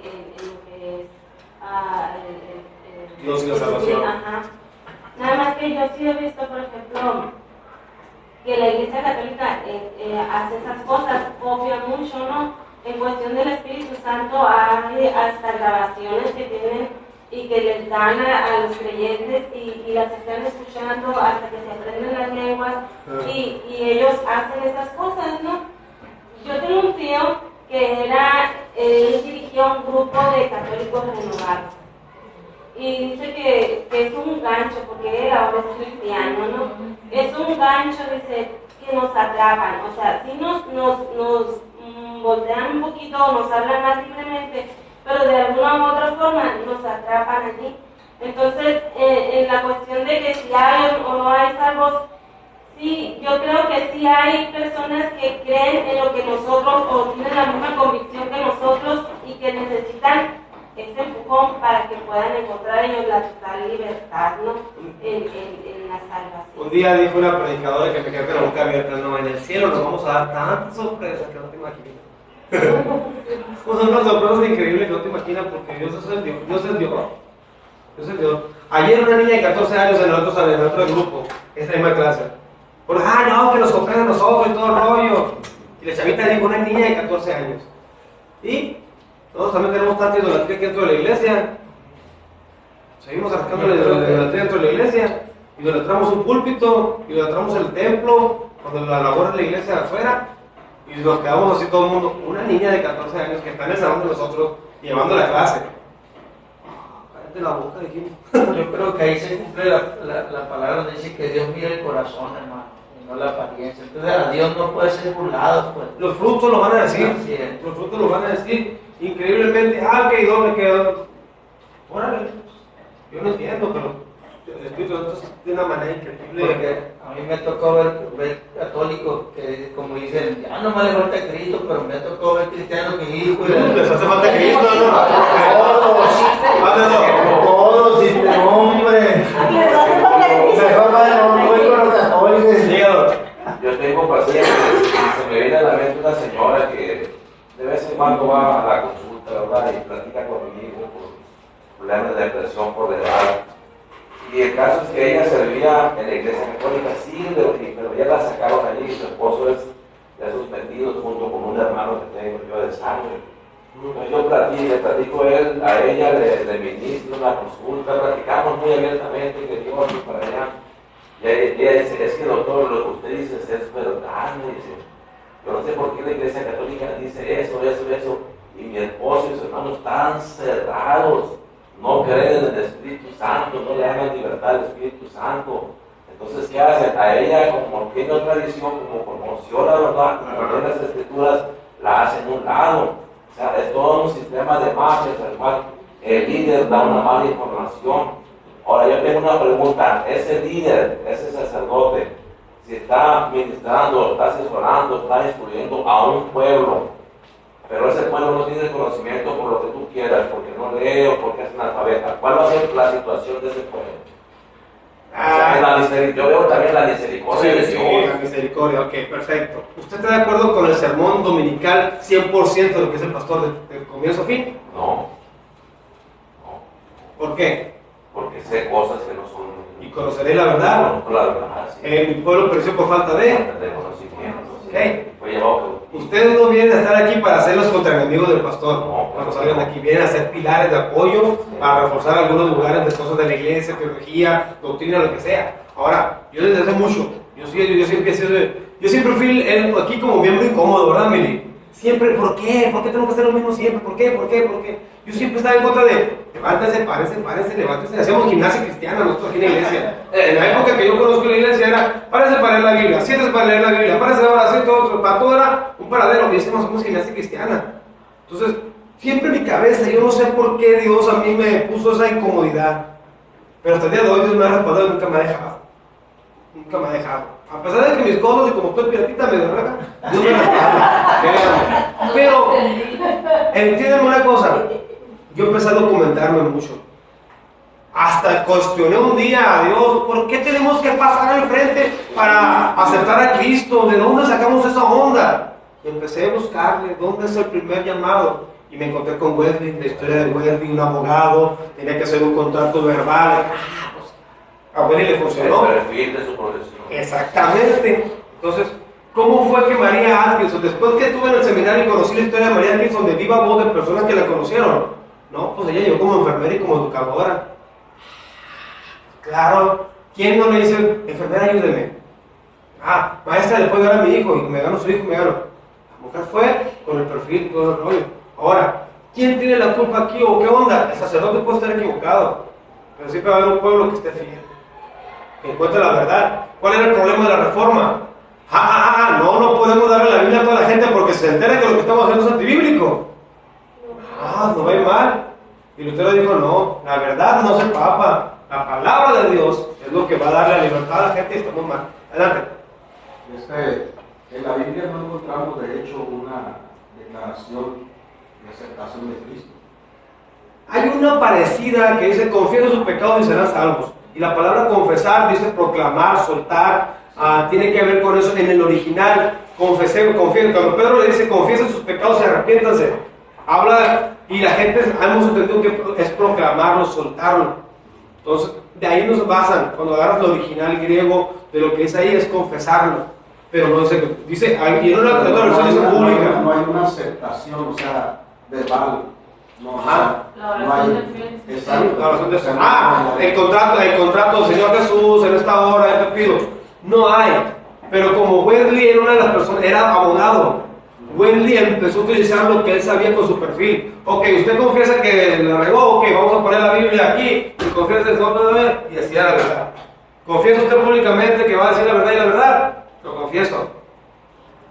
que es Dios y la salvación. Ajá. Nada más que yo sí he visto, por ejemplo, que la Iglesia Católica hace esas cosas, copia mucho, ¿no? En cuestión del Espíritu Santo hay hasta grabaciones que tienen y que les dan a los creyentes y las están escuchando hasta que se aprenden las lenguas y ellos hacen esas cosas, ¿no? Yo tengo un tío que él dirigió un grupo de católicos renovados y dice que es un gancho, porque él ahora es cristiano, ¿no? Es un gancho, dice, que nos atrapan, o sea, sí nos voltean un poquito, nos hablan más libremente, pero de alguna u otra forma nos atrapan allí. Entonces, en la cuestión de que si hay o no hay salvos, sí, yo creo que sí hay personas que creen en lo que nosotros, o tienen la misma convicción que nosotros y que necesitan ese empujón para que puedan encontrar ellos la total libertad, ¿no? En la salvación. Un día dijo una predicadora que me quedó con la boca abierta, no, en el cielo nos vamos a dar tantas sorpresas que no te imaginas. Son unas sorpresas increíbles que no te imaginas, porque Dios es el Dios. Dios es Dios. Dios es Dios. Ayer una niña de 14 años en el otro grupo, esta misma clase, por, no, que nos compren a nosotros y todo el rollo. Y la chavita dijo, una niña de 14 años. Y todos también tenemos tanta idolatría aquí dentro de la iglesia. Seguimos arrancando la idolatría dentro de la iglesia. Idolatramos un púlpito, idolatramos el templo, cuando la labor de la iglesia afuera. Y nos quedamos así todo el mundo. Una niña de 14 años que está en el salón de nosotros llevando la clase. Cállate la boca, dijimos. Yo creo que ahí se cumple la palabra donde dice que Dios mira el corazón, hermano, y no la apariencia. Entonces a Dios no puede ser burlado, pues. Los frutos lo van a decir. Así es. Los frutos lo van a decir. Increíblemente, ¿dónde quedó? Órale. Yo no entiendo, pero el Espíritu Santo de una manera increíble. Porque a mí me tocó ver católicos que, como dicen, ya no me le falta Cristo, pero me tocó ver cristianos que hijo. Les hace falta Cristo, ¿no? Todos, hombre. Mejor no voy con los católicos. Yo tengo pacientes, se me viene a la mente una señora que de vez en cuando va a la consulta, ¿verdad? Y platica conmigo por problemas de depresión por la edad. Y el caso es que ella servía en la iglesia católica, sí, pero ya la sacaron allí y su esposo es de esos metidos junto con un hermano que tengo yo de sangre. Entonces yo le platico a ella, le ministro una consulta, platicamos muy abiertamente que Dios y para allá. Y ella dice, es que doctor, lo que usted dice es verdad, me dice. Yo no sé por qué la iglesia católica dice eso. Y mi esposo y su hermano están cerrados. No creen en el Espíritu Santo, no le dan libertad al Espíritu Santo. Entonces, ¿qué hacen? A ella, como tiene otra tradición, como conoció la verdad, como tiene las escrituras, la hacen a un lado. O sea, es todo un sistema de mafias al cual el líder da una mala información. Ahora, yo tengo una pregunta. Ese líder, ese sacerdote, si está ministrando, está asesorando, está instruyendo a un pueblo, pero ese pueblo no tiene conocimiento por lo que tú quieras, porque no lee o porque es analfabeta, ¿cuál va a ser la situación de ese pueblo? Yo veo también la misericordia de Dios. Sí, la misericordia, ok, perfecto. ¿Usted está de acuerdo con el sermón dominical 100% de lo que es el pastor de comienzo a fin? No. ¿Por qué? Porque sé cosas que no son... Y conoceré la verdad. No, la verdad, sí. Mi pueblo pereció por falta de conocimiento. Ok. Fue llevado Ustedes no vienen a estar aquí para hacerlos contra enemigos del pastor. No, Cuando salgan aquí, vienen a ser pilares de apoyo para reforzar algunos lugares de cosas de la iglesia, teología, doctrina, lo que sea. Ahora, yo desde hace mucho, yo siempre fui aquí como miembro incómodo, ¿verdad, Mili? Siempre, ¿por qué? ¿Por qué tengo que hacer lo mismo siempre? ¿Por qué? Yo siempre estaba en contra de, levántense, párense, levántense. Hacíamos gimnasia cristiana nosotros aquí en la iglesia. En la época que yo conozco la iglesia era, párense para leer la Biblia, siéntense para leer la Biblia, párense ahora, así todo, para todo era un paradero, y hacemos gimnasia cristiana. Entonces, siempre en mi cabeza, yo no sé por qué Dios a mí me puso esa incomodidad. Pero hasta el día de hoy Dios me ha respaldado y nunca me ha dejado. Nunca me ha dejado. A pesar de que mis codos y como estoy piratita me derraga, Dios me respalda. Pero, entiéndanme una cosa. Yo empecé a documentarme mucho. Hasta cuestioné un día a Dios, ¿por qué tenemos que pasar al frente para aceptar a Cristo? ¿De dónde sacamos esa onda? Y empecé a buscarle, ¿dónde es el primer llamado? Y me encontré con Wesley, la historia de Wesley, un abogado, tenía que hacer un contrato verbal. Pues, a Wesley le funcionó. El perfil de su profesión. Exactamente. Entonces, ¿cómo fue que María Atkinson, después que estuve en el seminario y conocí la historia de María Atkinson de viva voz de personas que la conocieron? No, pues ella llegó como enfermera y como educadora. Claro, ¿quién no le dice, enfermera, ayúdeme? Maestra, le puedo dar a mi hijo y me gano su hijo, me gano. La mujer fue con el perfil y todo el rollo. Ahora, ¿quién tiene la culpa aquí o qué onda? El sacerdote puede estar equivocado, pero siempre va a haber un pueblo que esté fiel, que encuentre la verdad. ¿Cuál era el problema de la reforma? No podemos darle la Biblia a toda la gente porque se entera que lo que estamos haciendo es antibíblico. No va a ir mal. Y Lutero dijo, no, la verdad no se papa. La palabra de Dios es lo que va a darle la libertad a la gente y estamos mal. Adelante. En la Biblia no encontramos de hecho una declaración de aceptación de Cristo. Hay una parecida que dice, confiesen sus pecados y serán salvos. Y la palabra confesar dice proclamar, soltar, tiene que ver con eso en el original. Confiesen. Cuando Pedro le dice, confiesen sus pecados y arrepiéntanse, habla, y la gente hemos entendido que es proclamarlo, soltarlo. Entonces, de ahí nos basan, cuando agarras lo original griego, de lo que dice ahí es confesarlo. Pero no dice, y en una versión dice pública. No hay una aceptación, o sea, verbal. La oración del fiel. Exacto. La oración del el contrato, Señor Jesús, en esta hora yo te pido. No hay. Pero como Wesley era una de las personas, era abogado. Wesley empezó a utilizar lo que él sabía con su perfil. Ok, usted confiesa que la regó, ok, vamos a poner la Biblia aquí, y confiesa y decía la verdad. ¿Confiesa usted públicamente que va a decir la verdad y la verdad? Lo confieso.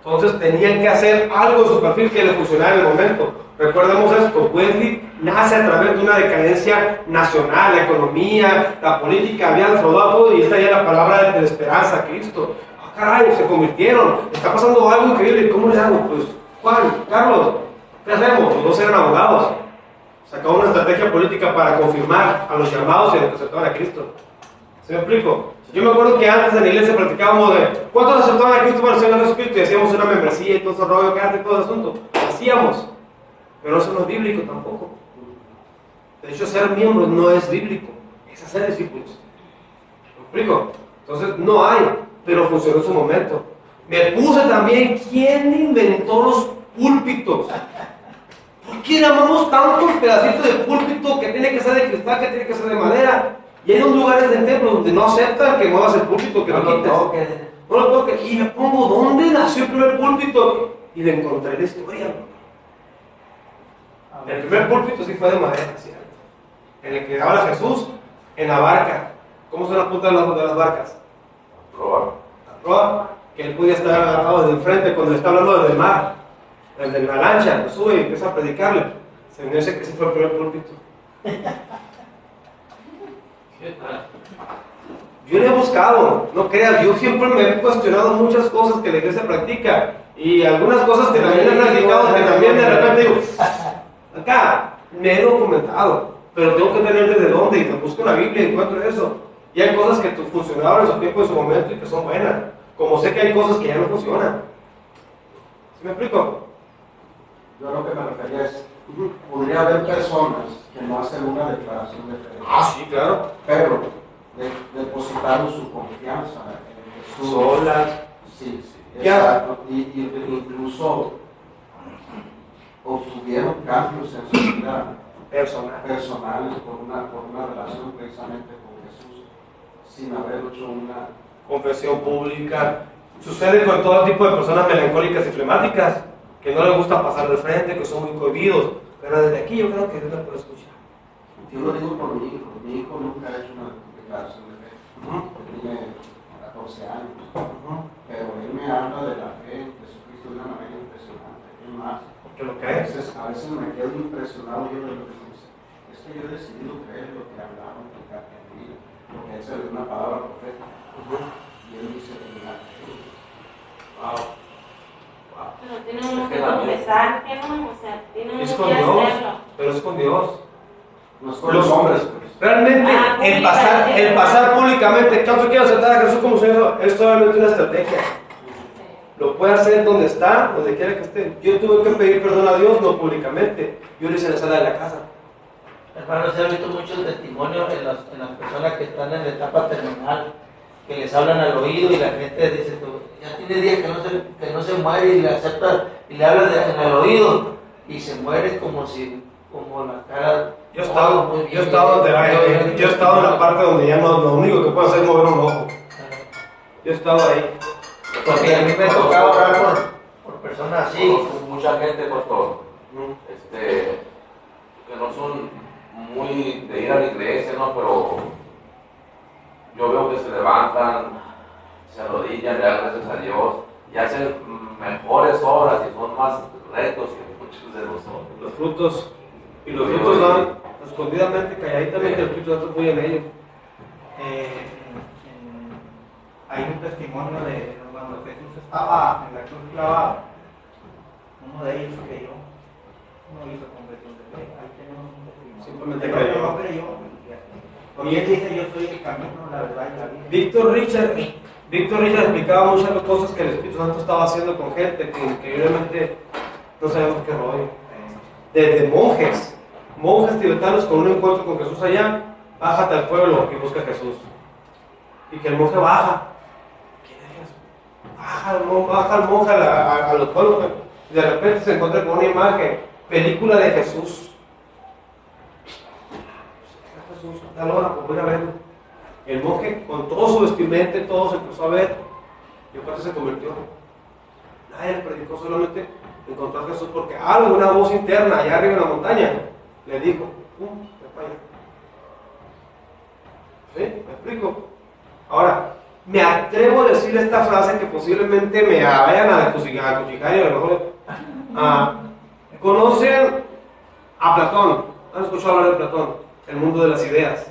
Entonces tenían que hacer algo en su perfil que le funcionara en el momento. Recordemos esto, Wesley nace a través de una decadencia nacional, la economía, la política, había defraudado todo y esta ya la palabra de esperanza, Cristo. Ah, caray, se convirtieron, está pasando algo increíble, ¿cómo le hago? Pues, Juan, Carlos, ¿qué hacemos? Los dos eran abogados. Sacó una estrategia política para confirmar a los llamados y a los que aceptaban a Cristo. ¿Se me explico? Yo me acuerdo que antes en la iglesia platicábamos de ¿cuántos aceptaban a Cristo para el Señor Jesucristo? Y hacíamos una membresía y todo ese rollo, carta y todo el asunto. Hacíamos. Pero eso no es bíblico tampoco. De hecho, ser miembro no es bíblico, es hacer discípulos. ¿Me explico? Entonces, no hay, pero funcionó en su momento. Me puse también, ¿quién inventó los púlpitos? ¿Por qué llamamos tanto un pedacito de púlpito que tiene que ser de cristal, que tiene que ser de madera? Y hay dos lugares del templo donde no aceptan que muevas el púlpito, que lo quites. No lo toques. Y me pongo, ¿dónde nació el primer púlpito? Y le encontré la historia. El primer púlpito sí fue de madera, ¿cierto? En el que habla Jesús en la barca. ¿Cómo son las puntas de las barcas? La proa, que él podía estar agarrado desde enfrente cuando le está hablando desde el mar, desde la lancha, lo sube y empieza a predicarle. Se me dice que sí fue el primer púlpito. Yo le he buscado, no creas, yo siempre me he cuestionado muchas cosas que la iglesia practica y algunas cosas que también he practicado que también de repente digo, acá me he documentado, pero tengo que tener desde dónde y te busco la Biblia y encuentro eso. Y hay cosas que funcionaban en su tiempo, en su momento y que son buenas, como sé que hay cosas que ya no funcionan. ¿Sí me explico? Yo a lo que me refería es, podría haber personas que no hacen una declaración de fe. Ah, sí, claro. Pero depositaron su confianza en Jesús. Solas. Sí, Ya. exacto. Y incluso obtuvieron cambios en su vida personales por una relación precisamente con Jesús, sin haber hecho una Confesión pública. Sucede con todo tipo de personas melancólicas y flemáticas, que no les gusta pasar de frente, que son muy cohibidos. Pero desde aquí yo creo que Dios me puede escuchar. Yo lo digo por mi hijo. Mi hijo nunca ha hecho una declaración de fe. Tiene 14 años. Pero él me habla de la fe en Jesucristo de una manera impresionante. Es más, ¿Qué lo crees? a veces me quedo impresionado yo de lo que dice. Es que yo he decidido creer lo que hablaba en el cartel, porque esa es una palabra profética. Y él dice de la fe. Wow. Pero tiene uno que confesar, tiene uno Es que con Dios, hacerlo. pero es con Dios. No es con los hombres, pues. Realmente, el pasar públicamente, ¿cuánto quiero aceptar a Jesús como Señor? Es solamente una estrategia. Lo puede hacer donde está, donde quiera que esté. Yo tuve que pedir perdón a Dios, no públicamente. Yo lo hice en la sala de la casa. Hermano, se ha visto muchos testimonios en las personas que están en la etapa terminal, que les hablan al oído y la gente dice, ya tiene días que no se muere y le acepta y le habla en el oído y se muere como la cara. Yo he estado en la parte donde ya no, lo único que puedo hacer es mover un ojo. Yo he estado ahí. Porque a mí me ha tocado hablar por personas así. Con mucha gente, pastor, que no son muy de ir a la iglesia, ¿no? Pero yo veo que se levantan, se arrodillan, le dan gracias a Dios y hacen mejores obras y son más rectos que muchos de nosotros. Los frutos dan escondidamente, calladitamente, el Espíritu Santo fluye en ellos. Hay un testimonio de cuando Jesús estaba en la cruz clavado. Uno de ellos creyó, no hizo conversión de fe. Ahí tenemos un testimonio. Simplemente El otro no creyó. Porque él dice, yo soy el camino, la verdad y la vida. Víctor Richard explicaba muchas cosas que el Espíritu Santo estaba haciendo con gente que increíblemente no sabemos qué rollo. Desde monjes tibetanos con un encuentro con Jesús allá, bájate al pueblo y busca a Jesús. Y que el monje baja. ¿Quién es? Baja el monje a los pueblos. Y de repente se encuentra con una imagen, película de Jesús. Jesús, tal hora, por ir a verlo. El monje, con todo su vestimenta, todo se empezó a ver. Y aparte se convirtió. Nadie le predicó, solamente encontró a Jesús porque algo, una voz interna allá arriba en la montaña, le dijo, ve para allá. ¿Sí? ¿Me explico? Ahora, me atrevo a decir esta frase que posiblemente me vayan a cuchillar y a lo mejor ¿Conocen a Platón? ¿Han escuchado hablar de Platón? El mundo de las ideas.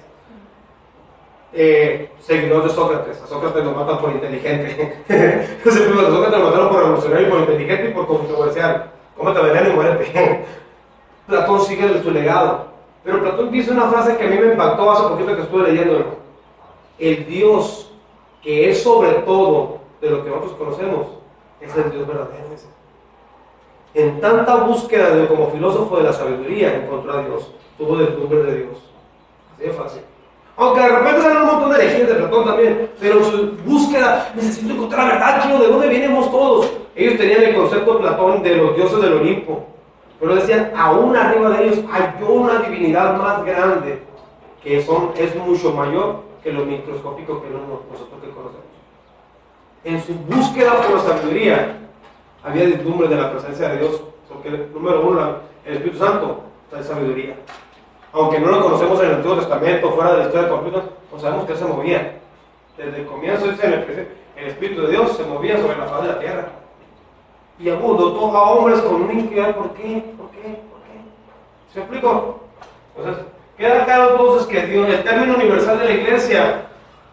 Seguidor de Sócrates. A Sócrates lo matan por inteligente. A Sócrates lo mataron por revolucionario, por inteligente y por controversial. Cómete veneno y muérete. Platón sigue su legado. Pero Platón dice una frase que a mí me impactó hace poquito que estuve leyendo. El Dios que es sobre todo de lo que nosotros conocemos es el Dios verdadero. En tanta búsqueda como filósofo de la sabiduría encontró a Dios, tuvo deslumbre de Dios. Así de fácil. Aunque de repente salen un montón de herejías de Platón también, pero en su búsqueda, necesito encontrar la verdad, quiero, ¿de dónde venimos todos? Ellos tenían el concepto de Platón de los dioses del Olimpo, pero decían, aún arriba de ellos hay una divinidad más grande, que es mucho mayor que lo microscópico que nosotros que conocemos. En su búsqueda por la sabiduría, había deslumbre de la presencia de Dios, porque número uno, el Espíritu Santo trae sabiduría. Aunque no lo conocemos en el Antiguo Testamento, fuera de la historia completa, pues sabemos que Él se movía. Desde el comienzo dice el Espíritu de Dios se movía sobre la faz de la tierra. Y dotó a hombres con una inquietud. ¿Por qué? ¿Se me explico? Entonces, queda claro entonces que Dios, el término universal de la iglesia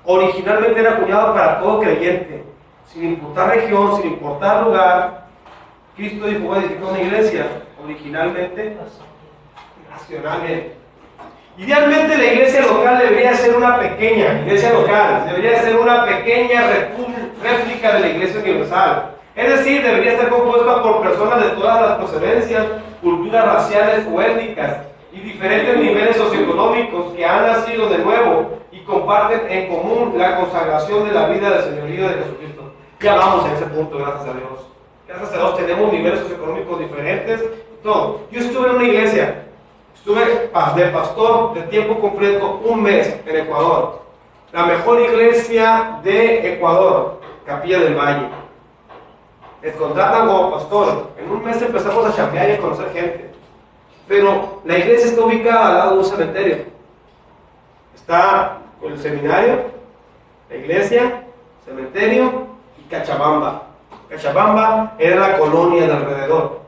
originalmente era acuñado para todo creyente, sin importar región, sin importar lugar. Cristo dijo, voy a edificar una iglesia originalmente nacionalmente. Idealmente la iglesia local debería ser una pequeña iglesia local, debería ser una pequeña réplica de la iglesia universal. Es decir, debería estar compuesta por personas de todas las procedencias, culturas raciales o étnicas y diferentes niveles socioeconómicos que han nacido de nuevo y comparten en común la consagración de la vida del señorío de Jesucristo. Ya vamos a ese punto, gracias a Dios. Gracias a Dios tenemos niveles socioeconómicos diferentes. Todo. Yo estuve en una iglesia. Estuve de pastor de tiempo completo un mes en Ecuador. La mejor iglesia de Ecuador, Capilla del Valle. Les contratan como pastor. En un mes empezamos a chambear y a conocer gente. Pero la iglesia está ubicada al lado de un cementerio. Está el seminario, la iglesia, cementerio y Cachabamba. Cachabamba era la colonia de alrededor.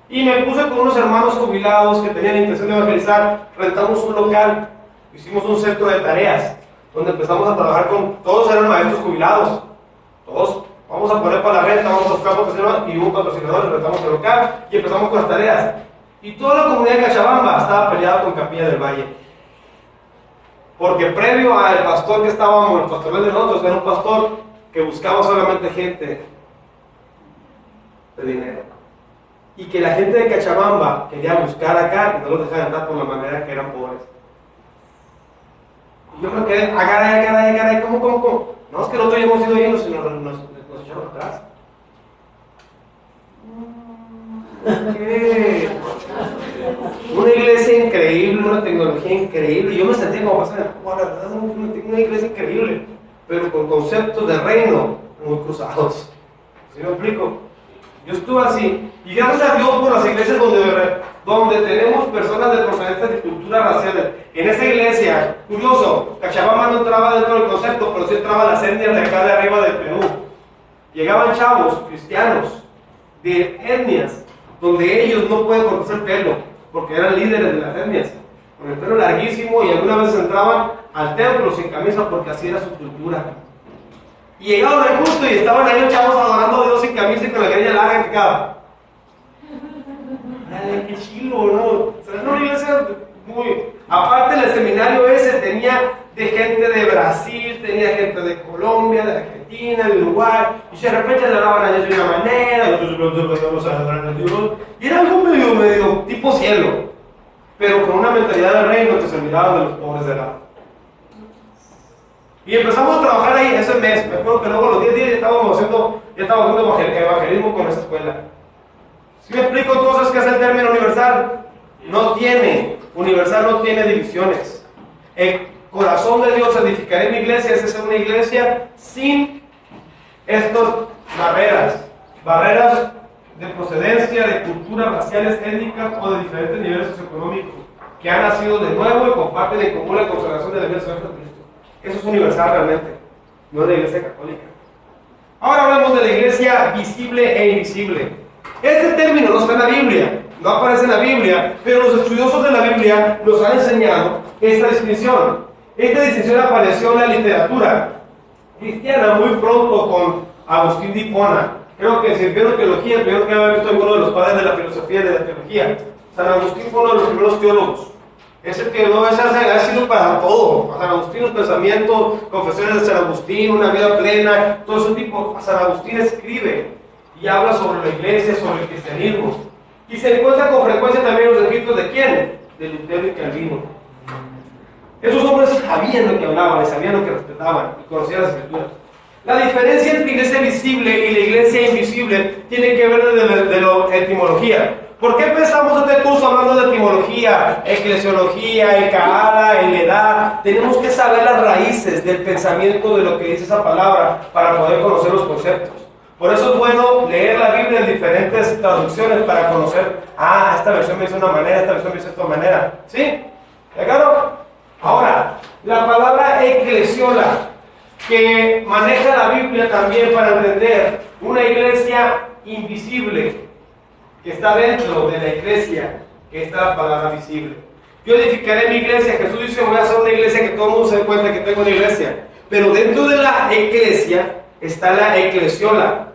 Y me puse con unos hermanos jubilados que tenían intención de evangelizar. Rentamos un local, hicimos un centro de tareas, donde empezamos a trabajar con, todos eran maestros jubilados, todos, vamos a poner para la renta, vamos a buscar patrocinadores, y hubo patrocinadores, rentamos el local y empezamos con las tareas. Y toda la comunidad de Cachabamba estaba peleada con Capilla del Valle. Porque previo al pastor que estábamos, el pastor de nosotros, era un pastor que buscaba solamente gente de dinero. Y que la gente de Cachabamba quería buscar acá y no los dejaban entrar por la manera que eran pobres. Y yo me quedé, caray, ¿cómo? No, es que nosotros hemos ido yendo y nos echaron atrás. ¿Qué? Una iglesia increíble, una tecnología increíble. Y yo me sentía como pasar, la verdad, una iglesia increíble, pero con conceptos de reino muy cruzados. ¿Sí me explico? Yo estuve así, y gracias a Dios por las iglesias donde tenemos personas de procedencia de culturas raciales. En esa iglesia, curioso, Cachabamba no entraba dentro del concepto, pero sí entraba las etnias de acá de arriba del Perú. Llegaban chavos cristianos de etnias donde ellos no pueden cortarse el pelo, porque eran líderes de las etnias, con el pelo larguísimo, y algunas veces entraban al templo sin camisa porque así era su cultura. Y llegaban al culto y estaban ahí los chavos adorando a Dios sin camisa y con la greña larga que cada. ¡Ay, qué chilo, ¿no? O sea, era una iglesia muy... Aparte el seminario ese tenía de gente de Brasil, tenía gente de Colombia, de Argentina, de Uruguay, y de repente le hablaban a Dios de una manera, y otros a Dios, y era algo medio tipo cielo, pero con una mentalidad del reino que se olvidaban de los pobres de la... Y empezamos a trabajar ahí ese mes. Me acuerdo que luego los 10 días ya estábamos haciendo evangelismo con esa escuela. ¿Sí me explico entonces qué es el término universal? Universal no tiene divisiones. El corazón de Dios, edificaré mi iglesia, es ser una iglesia sin estas barreras de procedencia, de culturas raciales, étnicas o de diferentes niveles socioeconómicos, que han nacido de nuevo y comparten en común la consagración de la vida del Señor Jesucristo. Eso es universal realmente, no es la iglesia católica. Ahora hablamos de la iglesia visible e invisible. Este término no está en la Biblia, no aparece en la Biblia, pero los estudiosos de la Biblia nos han enseñado esta distinción. Esta distinción apareció en la literatura cristiana muy pronto con Agustín de Hipona. Creo que si vieron teología, tuvieron que haber visto alguno de los padres de la filosofía y de la teología. San Agustín fue uno de los primeros teólogos. Ese teólogo ha sido para todo. San Agustín, los pensamientos, confesiones de San Agustín, una vida plena, todo ese tipo. San Agustín escribe y habla sobre la iglesia, sobre el cristianismo. Y se encuentra con frecuencia también los escritos de ¿quién? De Lutero y Calvino. Esos hombres sabían lo que hablaban, sabían lo que respetaban y conocían las escrituras. La diferencia entre iglesia visible y la iglesia invisible tiene que ver de la etimología. ¿Por qué empezamos este curso hablando de etimología, eclesiología, encaada, en edad? Tenemos que saber las raíces del pensamiento de lo que dice esa palabra para poder conocer los conceptos. Por eso es bueno leer la Biblia en diferentes traducciones para conocer, esta versión me dice una manera, esta versión me dice otra manera. ¿Sí? ¿De acuerdo? Ahora, la palabra eclesiola, que maneja la Biblia también para entender una iglesia invisible, que está dentro de la iglesia, que está la palabra visible. Yo edificaré mi iglesia. Jesús dice, voy a hacer una iglesia que todo el mundo se dé cuenta que tengo una iglesia. Pero dentro de la iglesia está la eclesiola.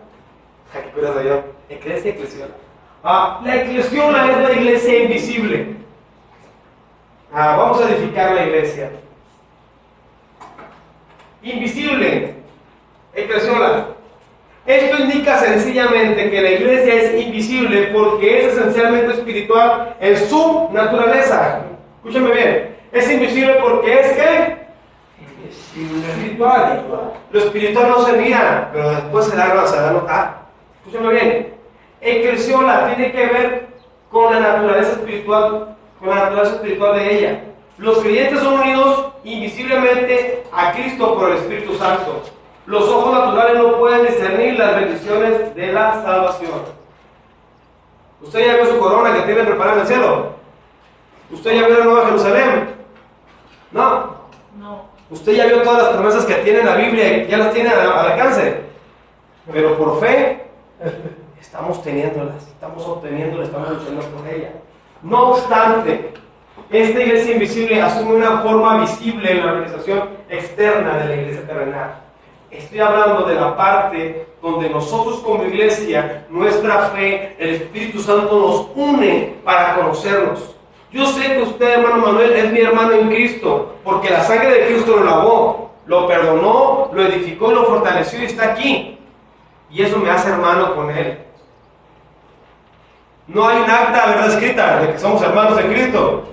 ¿Qué curioso yo? Iglesia, eclesiola. La eclesiola es la iglesia invisible. Vamos a edificar la iglesia. Invisible. Eclesiola. Esto indica sencillamente que la iglesia es invisible porque es esencialmente espiritual en su naturaleza. Escúchame bien. Es invisible porque es ¿qué? Espiritual. Lo espiritual no se mira, pero después se da a notar. Escúchame bien. Eclesiola tiene que ver con la naturaleza espiritual, de ella. Los creyentes son unidos invisiblemente a Cristo por el Espíritu Santo. Los ojos naturales no pueden discernir las bendiciones de la salvación. ¿Usted ya vio su corona que tiene preparada en el cielo? ¿Usted ya vio la Nueva Jerusalén? No. No. ¿Usted ya vio todas las promesas que tiene en la Biblia y ya las tiene al alcance? Pero por fe estamos teniéndolas, estamos obteniéndolas, estamos luchando por ella. No obstante, esta iglesia invisible asume una forma visible en la organización externa de la iglesia terrenal. Estoy hablando de la parte donde nosotros como iglesia, nuestra fe, el Espíritu Santo nos une para conocernos. Yo sé que usted, hermano Manuel, es mi hermano en Cristo, porque la sangre de Cristo lo lavó, lo perdonó, lo edificó, lo fortaleció y está aquí. Y eso me hace hermano con Él. No hay un acta, ¿verdad?, escrita de que somos hermanos en Cristo.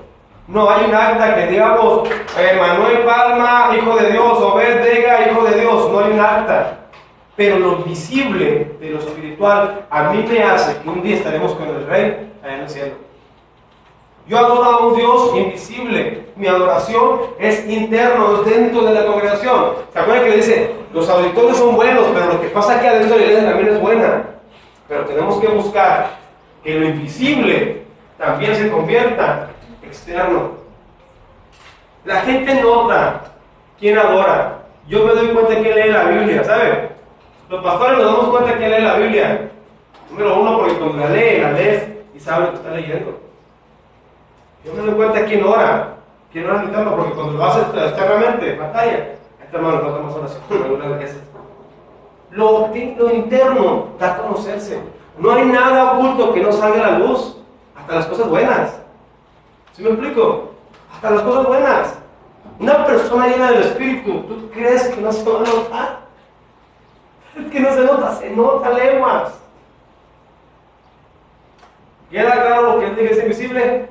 No hay un acta que digamos, Manuel Palma, hijo de Dios, Obed Vega, hijo de Dios. No hay un acta. Pero lo visible de lo espiritual a mí me hace que un día estaremos con el Rey allá en el cielo. Yo adoro a un Dios invisible. Mi adoración es interno, es dentro de la congregación. ¿Se acuerdan que le dice, los auditorios son buenos, pero lo que pasa aquí adentro de la iglesia también es buena? Pero tenemos que buscar que lo invisible también se convierta externo. La gente nota quién adora. Yo me doy cuenta quién lee la Biblia, ¿sabe? Los pastores nos damos cuenta quién lee la Biblia. Número uno, porque cuando la lees y sabe lo que está leyendo. Yo me doy cuenta quién ora interno, porque cuando lo haces externamente, batalla. Este hermano no tenemos oración algunas veces. Lo interno da a conocerse. No hay nada oculto que no salga a la luz, hasta las cosas buenas. ¿Sí me explico? Hasta las cosas buenas. Una persona llena del Espíritu, ¿tú crees que no se va a notar? Es que no se nota leguas. ¿Queda claro lo que es la iglesia invisible?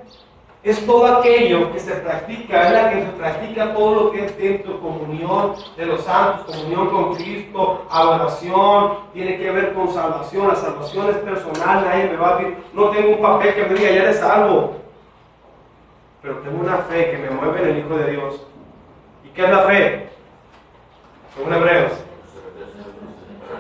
Es todo aquello que se practica, es la que se practica todo lo que es dentro, comunión de los santos, comunión con Cristo, adoración, tiene que ver con salvación. La salvación es personal, nadie me va a decir, no tengo un papel que me diga, ya eres salvo. Pero tengo una fe que me mueve en el Hijo de Dios. ¿Y qué es la fe? Según Hebreos